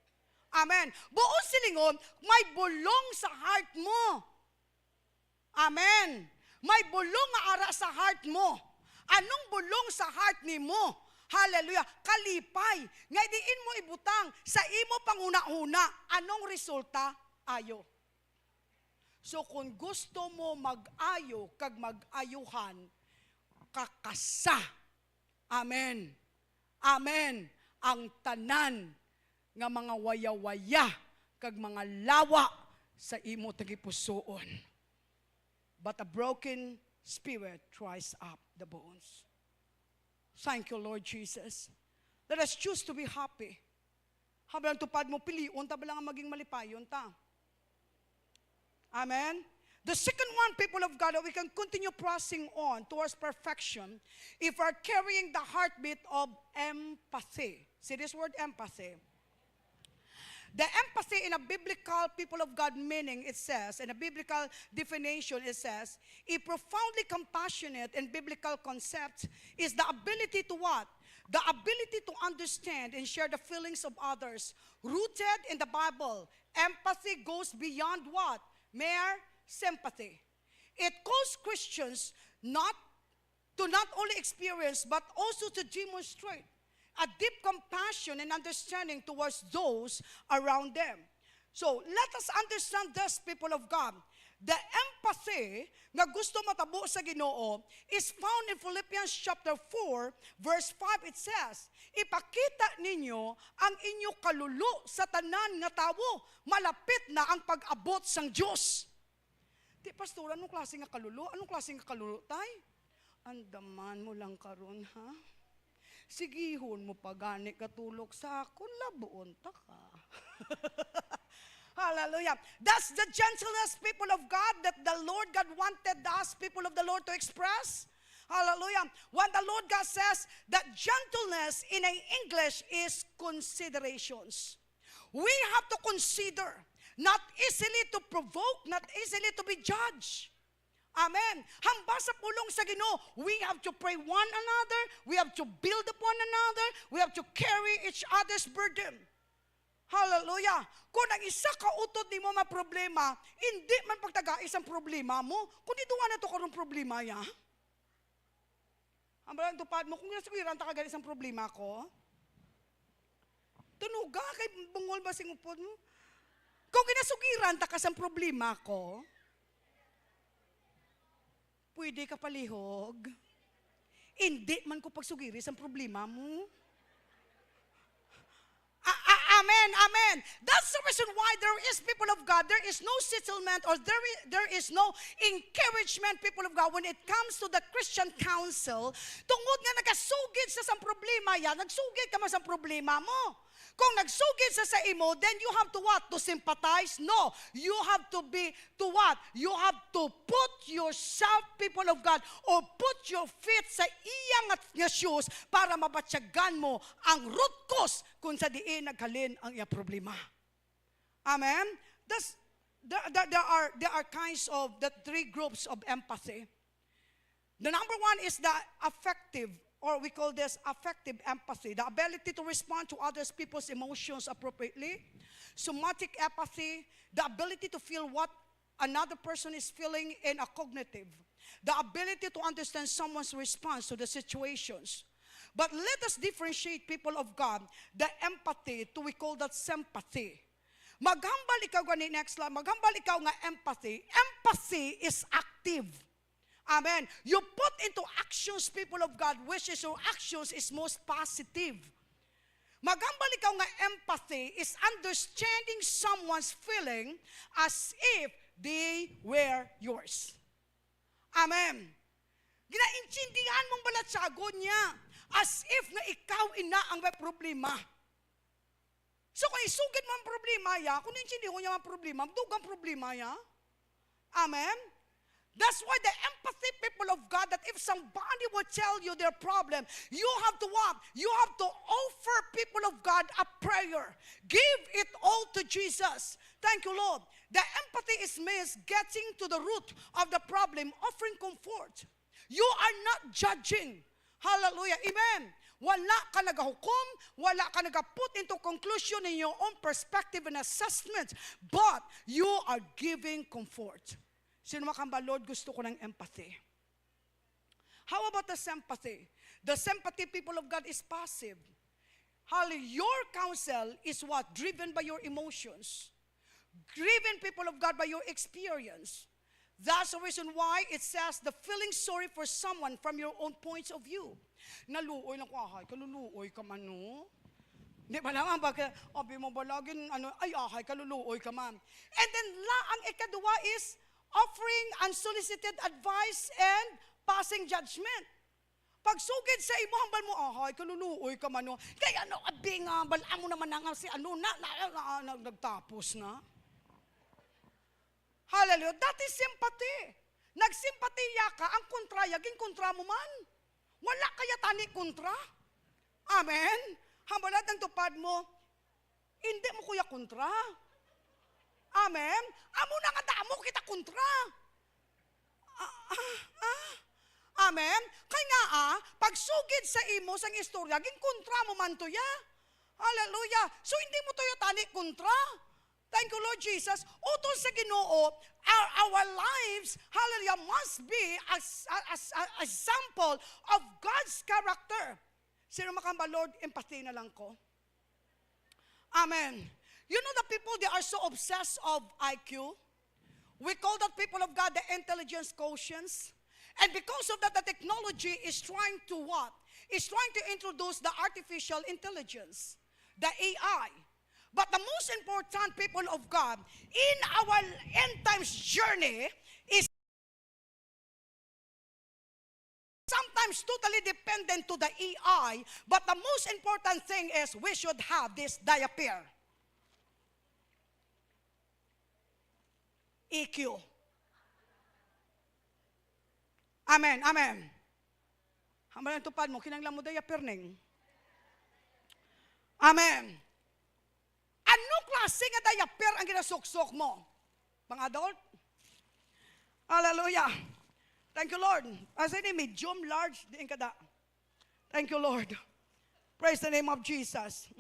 Amen. Buong silingon, may bulong sa heart mo. Amen. May bulong nga ara sa heart mo. Anong bulong sa heart ni mo? Hallelujah. Kalipay. Nga diin mo ibutang sa imo panguna-una. Anong resulta? Ayo. So kung gusto mo mag-ayo, kag mag-ayuhan, kakasa. Amen. Amen. Ang tanan nga mga waya-waya, kag mga lawa sa imo tagipusoon. But a broken spirit dries up the bones. Thank you, Lord Jesus. Let us choose to be happy. Habang tupad mo, piliun, tabala nga maging malipayon ta. Amen? The second one, people of God, that we can continue pressing on towards perfection if we're carrying the heartbeat of empathy. See this word, empathy. The empathy in a biblical people of God meaning, it says, in a biblical definition, it says, a profoundly compassionate and biblical concept is the ability to what? The ability to understand and share the feelings of others. Rooted in the Bible, empathy goes beyond what? Mere sympathy. It calls Christians to not only experience, but also to demonstrate a deep compassion and understanding towards those around them. So, let us understand this, people of God. The empathy na gusto matabo sa Ginoo is found in Philippians chapter 4, verse 5. It says, ipakita ninyo ang inyo kalulo sa tanan nga tawo, malapit na ang pag-abot sang Dios. Di, pastor, anong klase nga kalulo? Anong klase nga kalulo, tay? Andaman mo lang karon, ha? Sigihon mo pagani katulog sa akon, labuon ta ka. Hallelujah. That's the gentleness, people of God, that the Lord God wanted us, people of the Lord, to express. Hallelujah. When the Lord God says that gentleness in English is considerations. We have to consider, not easily to provoke, not easily to be judged. Amen. Hamba sa pulong sa Ginoo, we have to pray one another, we have to build upon another, we have to carry each other's burden. Hallelujah. Kung ang isa ka utod ni mo may problema, hindi man pagtagais ang problema mo, kung dito nga na ito karong problema ya. Ang balang tupad mo, kung nasugiran ta kagalis ang problema ko, tunuga kay bungol ba singupod mo? Kung kinasugiran ta kasang problema ko, pwede ka palihog. Hindi man ko pagsugiris ang problema mo. Amen, amen. That's the reason why there is, people of God, there is no settlement or there is no encouragement, people of God, when it comes to the Christian council. Tungod nga nagasugid sa problema yan, nagsugid ka man sa problema mo. Kung nagsugid sa imo, then you have to what? To sympathize? No. You have to be, to what? You have to put yourself, people of God, or put your feet sa iyang nga shoes para mabatsyagan mo ang root cause kung sa diin naghalin ang iya problema. Amen? There are kinds of the three groups of empathy. The number one is the affective, or we call this affective empathy, the ability to respond to others people's emotions appropriately. Somatic empathy, the ability to feel what another person is feeling in a cognitive, the ability to understand someone's response to the situations. But let us differentiate, people of God, the empathy to we call that sympathy. Maghambal ikaw gani, next slide, maghambal ikaw nga empathy. Empathy is active. Amen. You put into actions, people of God, which is your actions is most positive. Magambal ikaw nga empathy is understanding someone's feeling as if they were yours. Amen. Ginaintindihan mong balatsagon niya as if na ikaw ina ang may problema. So kung isugid mo ang problema ya, kung naintindihan ko niya ang problema, dugang problema ya. Amen. That's why the empathy, people of God, that if somebody will tell you their problem, you have to what? You have to offer, people of God, a prayer. Give it all to Jesus. Thank you, Lord. The empathy is means getting to the root of the problem, offering comfort. You are not judging. Hallelujah. Amen. Wala ka nagahukom, wala ka nagaput into conclusion in your own perspective and assessment, but you are giving comfort. Sino makamba, Lord, gusto ko ng empathy. How about the sympathy? The sympathy, people of God, is passive. Hallelujah. Your counsel is what? Driven by your emotions. Driven, people of God, by your experience. That's the reason why it says the feeling sorry for someone from your own points of view. Naluoy lang ko, ahay, kaluluoy ka man, no? Di ba naman, abi mo ba laging, ay, ahay, kaluluoy ka man. And then, ang ikadua is, offering unsolicited advice and passing judgment. Pagsugid sa imo, hambal mo, ahay, kaluluoy ka man, no? Kaya abi nga, balaan mo naman nga si nagtapos na. Hallelujah. That is sympathy. Nagsimpatiya ka, ang kontra, yaging kontra mo man. Wala kaya tani kontra. Amen? Hambal natin tupad mo, hindi mo kuya kontra. Amen? Amo na nga damo kita kontra. Amen? Kaya nga, pagsugid sa imo sang istorya, ging kontra mo man to ya. Hallelujah. So hindi mo to ya tani kontra. Thank you, Lord Jesus. Utol sa Ginoo, our lives, hallelujah, must be a sample of God's character. Sino makamba, Lord, empathy na lang ko. Amen. You know the people, they are so obsessed of IQ. We call that, people of God, the intelligence quotients. And because of that, the technology is trying to what? It's trying to introduce the artificial intelligence, the AI. But the most important, people of God, in our end times journey is sometimes totally dependent to the AI, but the most important thing is we should have this diaper. EQ. Amen, amen. Hamalan tupad mo, kinanglan mo diaper ning. Amen. Ano klase nga diaper ang ginasuksok mo? Mga adult? Hallelujah. Thank you, Lord. As in medium, large, diin kada. Thank you, Lord. Praise the name of Jesus.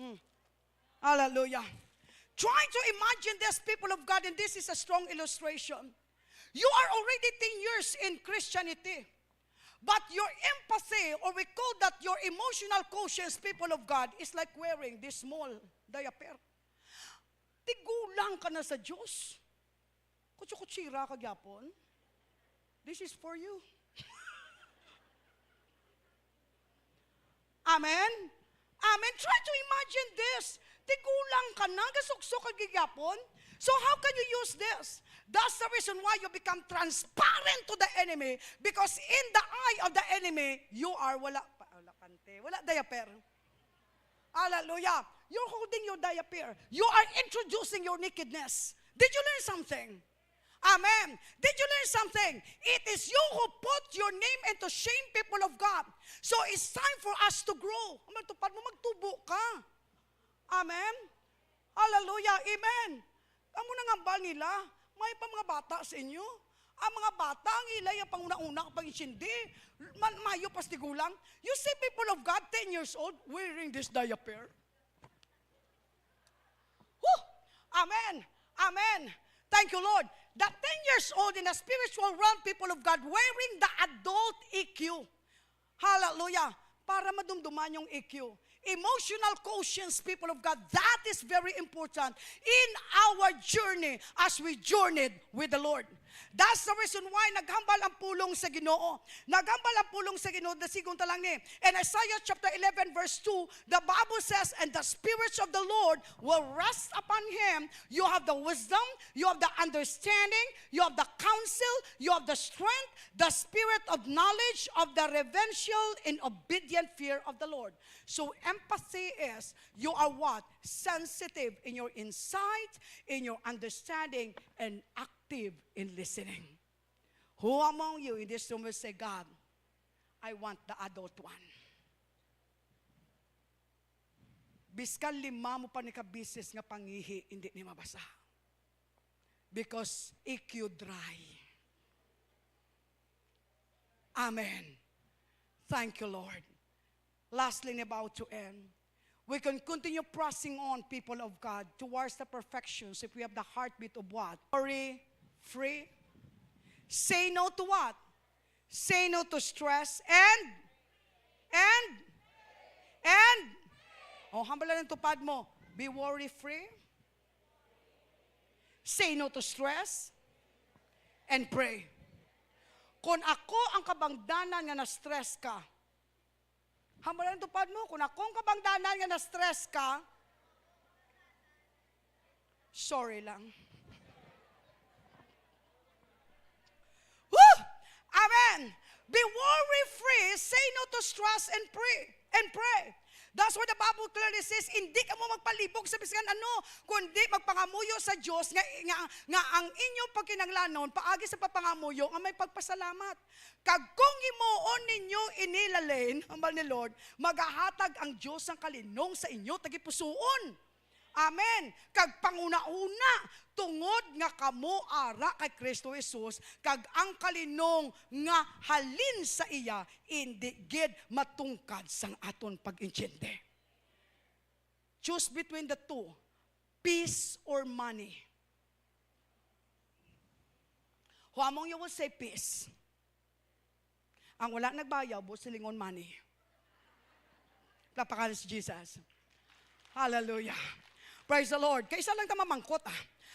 Hallelujah. Try to imagine this, people of God, and this is a strong illustration. You are already 10 years in Christianity, but your empathy, or we call that your emotional quotient, people of God, is like wearing this small diaper. Tigulang ka na sa Diyos. Kutsi-kutsira ka gyapon. This is for you. Amen? Amen. Try to imagine this. tigulang ka na, gasukso ka gigapon. So how can you use this? That's the reason why you become transparent to the enemy, because in the eye of the enemy, you are wala diaper. Hallelujah. You're holding your diaper. You are introducing your nakedness. Did you learn something? Amen. Did you learn something? It is you who put your name into shame, people of God. So it's time for us to grow. Tupad mo, magtubo ka. Amen. Hallelujah. Amen. Amo na nga ba nila? May pa mga bata sa inyo? Ang mga bata, ang ilay, ang panguna-una, pang insindi, mayo pastigulang. You see people of God, 10 years old, wearing this diaper. Woo! Amen. Amen. Thank you, Lord. That 10 years old in the spiritual realm, people of God, wearing the adult EQ. Hallelujah. Para madumduman yung EQ. Emotional quotients, people of God, that is very important in our journey as we journeyed with the Lord. That's the reason why naghambal ang pulong sa Ginoo. Naghambal ang pulong sa Ginoo, dasigon ta lang ni. In Isaiah chapter 11 verse 2, the Bible says, and the spirits of the Lord will rest upon him. You have the wisdom, you have the understanding, you have the counsel, you have the strength, the spirit of knowledge, of the reverential and obedient fear of the Lord. So empathy is, you are what? Sensitive in your insight, in your understanding, and active in listening. Who among you in this room will say, God, I want the adult one? Biskan lima mo pa ni kabisis nga pangihi, hindi ni mabasa. Because EQ dry. Amen. Thank you, Lord. Lastly, about to end. We can continue pressing on, people of God, towards the perfections if we have the heartbeat of what? Worry, free. Say no to what? Say no to stress and hambal lang ang tupad mo. Be worry free. Say no to stress and pray. Kung ako ang kabangdanan nga na-stress ka, hambal lang ang tupad mo, kung ako ang kabangdanan nga na-stress ka, sorry lang. Woo! Amen. Be worry-free. Say no to stress and pray. That's what the Bible clearly says. Hindi ka mo magpalibog sa biskan ano, kundi magpangamuyo sa Diyos nga ang inyong pagkinanglanon paagi sa papangamuyo nga may pagpasalamat. Kag kung himuon ninyo inilalin, hambal ni Lord, magahatag ang Diyos ang kalinong sa inyo tagipusoon. Amen. Kag panguna-una, tungod nga kamo ara kay Kristo Jesus, kag ang kalinong nga halin sa iya, indi gid matungkad sang aton pag-insyente. Choose between the two, peace or money. Who among you will say peace? Ang wala nagbayaw, silingon money. Lapakan si Jesus. Hallelujah. Praise the Lord. Kaysa lang ta mamangkot.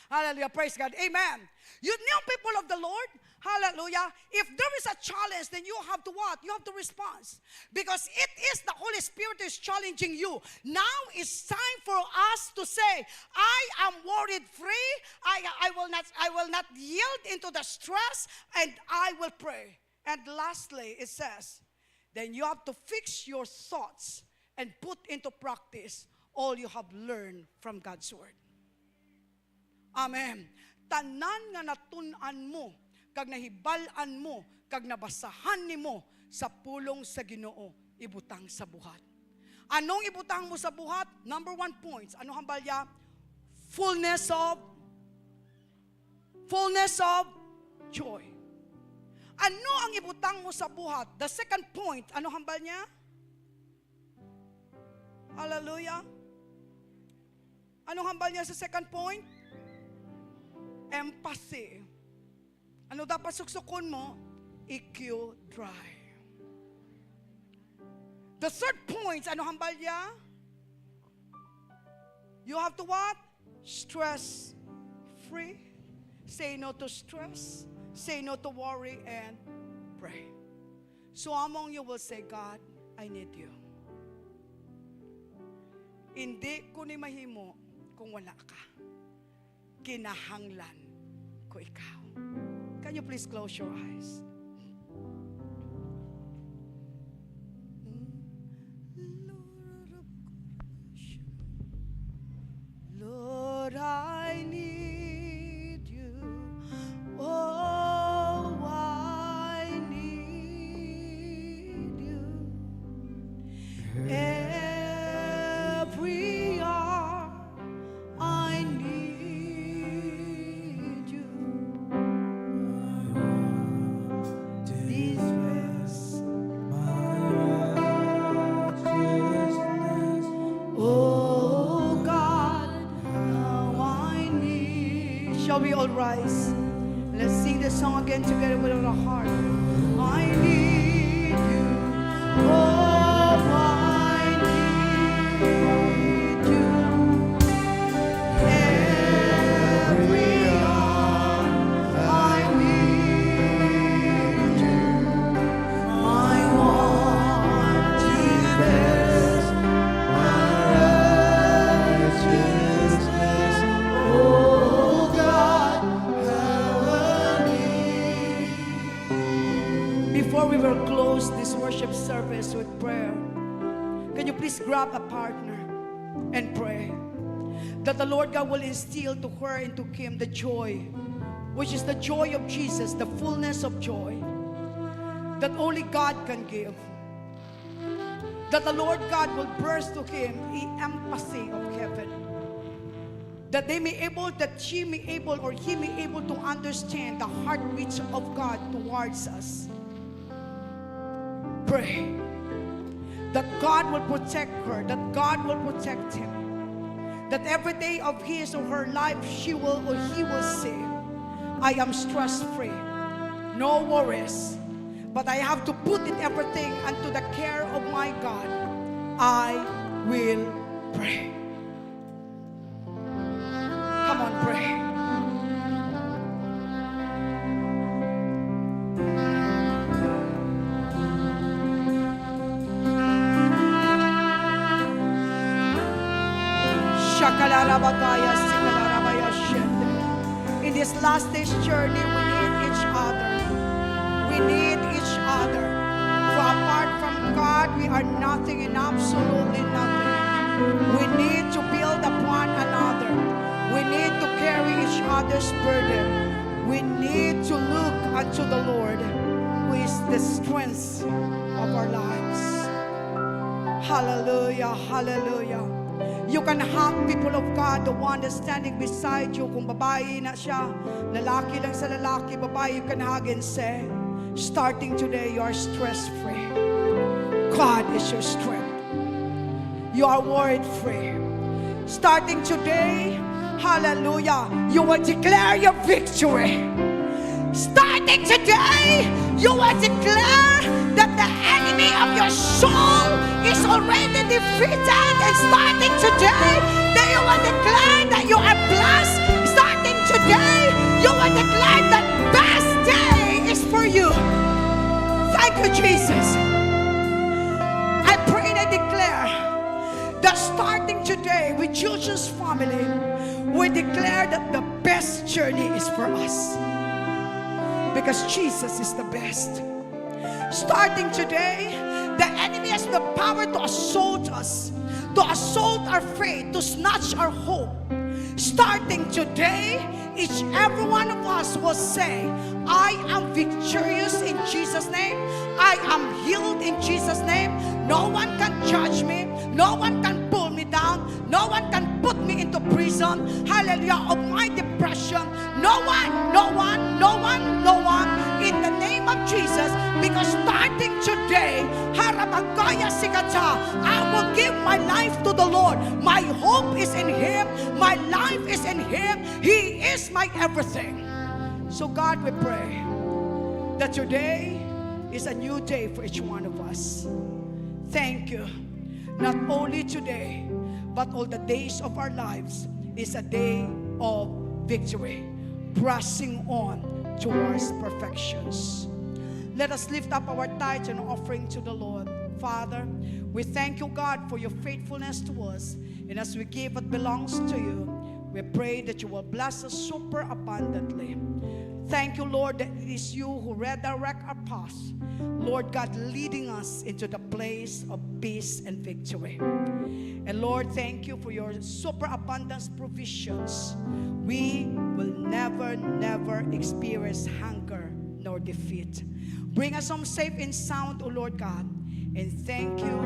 Hallelujah. Praise God. Amen. You know, people of the Lord, hallelujah, if there is a challenge, then you have to what? You have to respond. Because it is the Holy Spirit is challenging you. Now it's time for us to say, I am worried free. I will not yield into the stress, and I will pray. And lastly, it says, then you have to fix your thoughts and put into practice all you have learned from God's Word. Amen. Tanan nga natun-an mo, kag nahibalan mo, kag nabasahan nimo sa pulong sa Ginoo, ibutang sa buhat. Anong ibutang mo sa buhat? Number 1 point. Ano hambalya? Fullness of joy. Ano ang ibutang mo sa buhat? The second point, ano hambal niya? Hallelujah. Anong hambal niya sa second point? Empathy. Ano dapat suksukon mo? EQ dry. The third point, ano hambal niya? You have to what? Stress free. Say no to stress. Say no to worry and pray. So among you will say, God, I need you. Hindi ko ni mahimo kung wala ka. Kinahanglan ko ikaw. Can you please close your eyes? Lord, I need you. Oh, I need you. Every hour I need you. These ways, oh God, how I need. Shall we all rise? Let's sing this song again together with our heart. I need you. Oh, I need you. Every hour I need you. My one defense, my righteousness. Oh God, how I need. Before we will close this worship service with prayer, can you please grab a partner and pray that the Lord God will instill to her and to him the joy, which is the joy of Jesus, the fullness of joy that only God can give. That the Lord God will burst to him the empathy of heaven. That they may able, that she may able, or he may able to understand the heartbeats of God towards us. Pray that God will protect her, that God will protect him, that every day of his or her life she will or he will say, I am stress-free, no worries, but I have to put it everything unto the care of my God. I will pray. Come on, pray. In this last day's journey, we need each other. We need each other. For apart from God, we are nothing and absolutely nothing. We need to build upon another. We need to carry each other's burden. We need to look unto the Lord, who is the strength of our lives. Hallelujah, hallelujah. You can hug people of God, the one that's standing beside you. Kung babae na siya, lalaki lang sa lalaki, babae, you can hug and say, starting today, you are stress-free. God is your strength. You are worried-free. Starting today, hallelujah, you will declare your victory. Starting today, you will declare that the enemy of your soul is already defeated. And starting today, that you will declare that you are blessed. Starting today, you will declare that best day is for you. Thank you, Jesus. I pray and I declare that starting today with children's family, we declare that the best journey is for us. Because Jesus is the best. Starting today, the enemy has the power to assault us, to assault our faith, to snatch our hope. Starting today, each every one of us will say, I am victorious in Jesus' name. I am healed in Jesus' name. No one can judge me. No one can pull me down. No one can put me into prison. Hallelujah. Of my depression. No one, no one, no one, no one. In the name of Jesus. Because starting today, Harabagaya Sikata, I will give my life to the Lord. My hope is in Him. My life is in Him. He is my everything. So God, we pray that today is a new day for each one of us. Thank you. Not only today, but all the days of our lives is a day of victory, pressing on towards perfections. Let us lift up our tithes and offering to the Lord. Father, we thank you, God, for your faithfulness to us. And as we give what belongs to you, we pray that you will bless us super abundantly. Thank you, Lord, that it is you who redirect our paths. Lord God, leading us into the place of peace and victory. And Lord, thank you for your superabundance provisions. We will never, never experience hunger nor defeat. Bring us home safe and sound, O Lord God. And thank you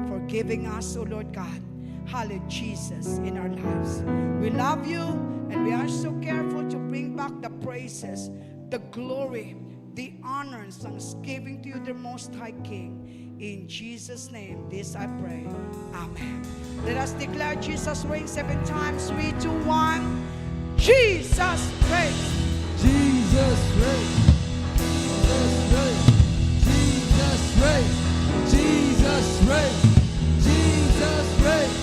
for giving us, O Lord God, hallelujah, Jesus in our lives. We love you, and we are so careful to bring back the praises, the glory, the honor, and thanksgiving to you, the Most High King. In Jesus' name, this I pray. Amen. Let us declare Jesus reigns 7 times. 3, 2, 1. Jesus reigns. Jesus reigns. Jesus reigns. Jesus reigns. Jesus reigns.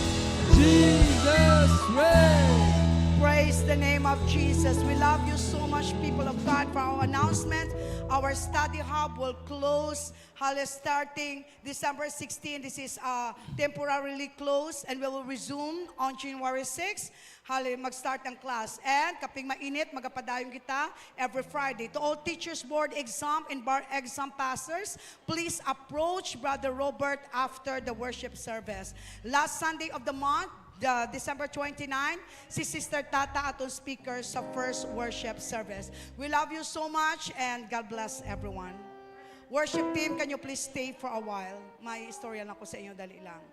Jesus reigns. Praise the name of Jesus. We love you so much, people of God. For our announcement, our study hub will close starting December 16. This is temporarily closed, and we will resume on January 6. Mag-start ang class. And kaping mainit, magapadayon kita every Friday. To all teachers, board exam, and bar exam passers, please approach Brother Robert after the worship service. Last Sunday of the month, December 29, si Sister Tata aton speaker sa first worship service. We love you so much, and God bless everyone. Worship team, can you please stay for a while? May istorya lang ko sa inyo, dali lang.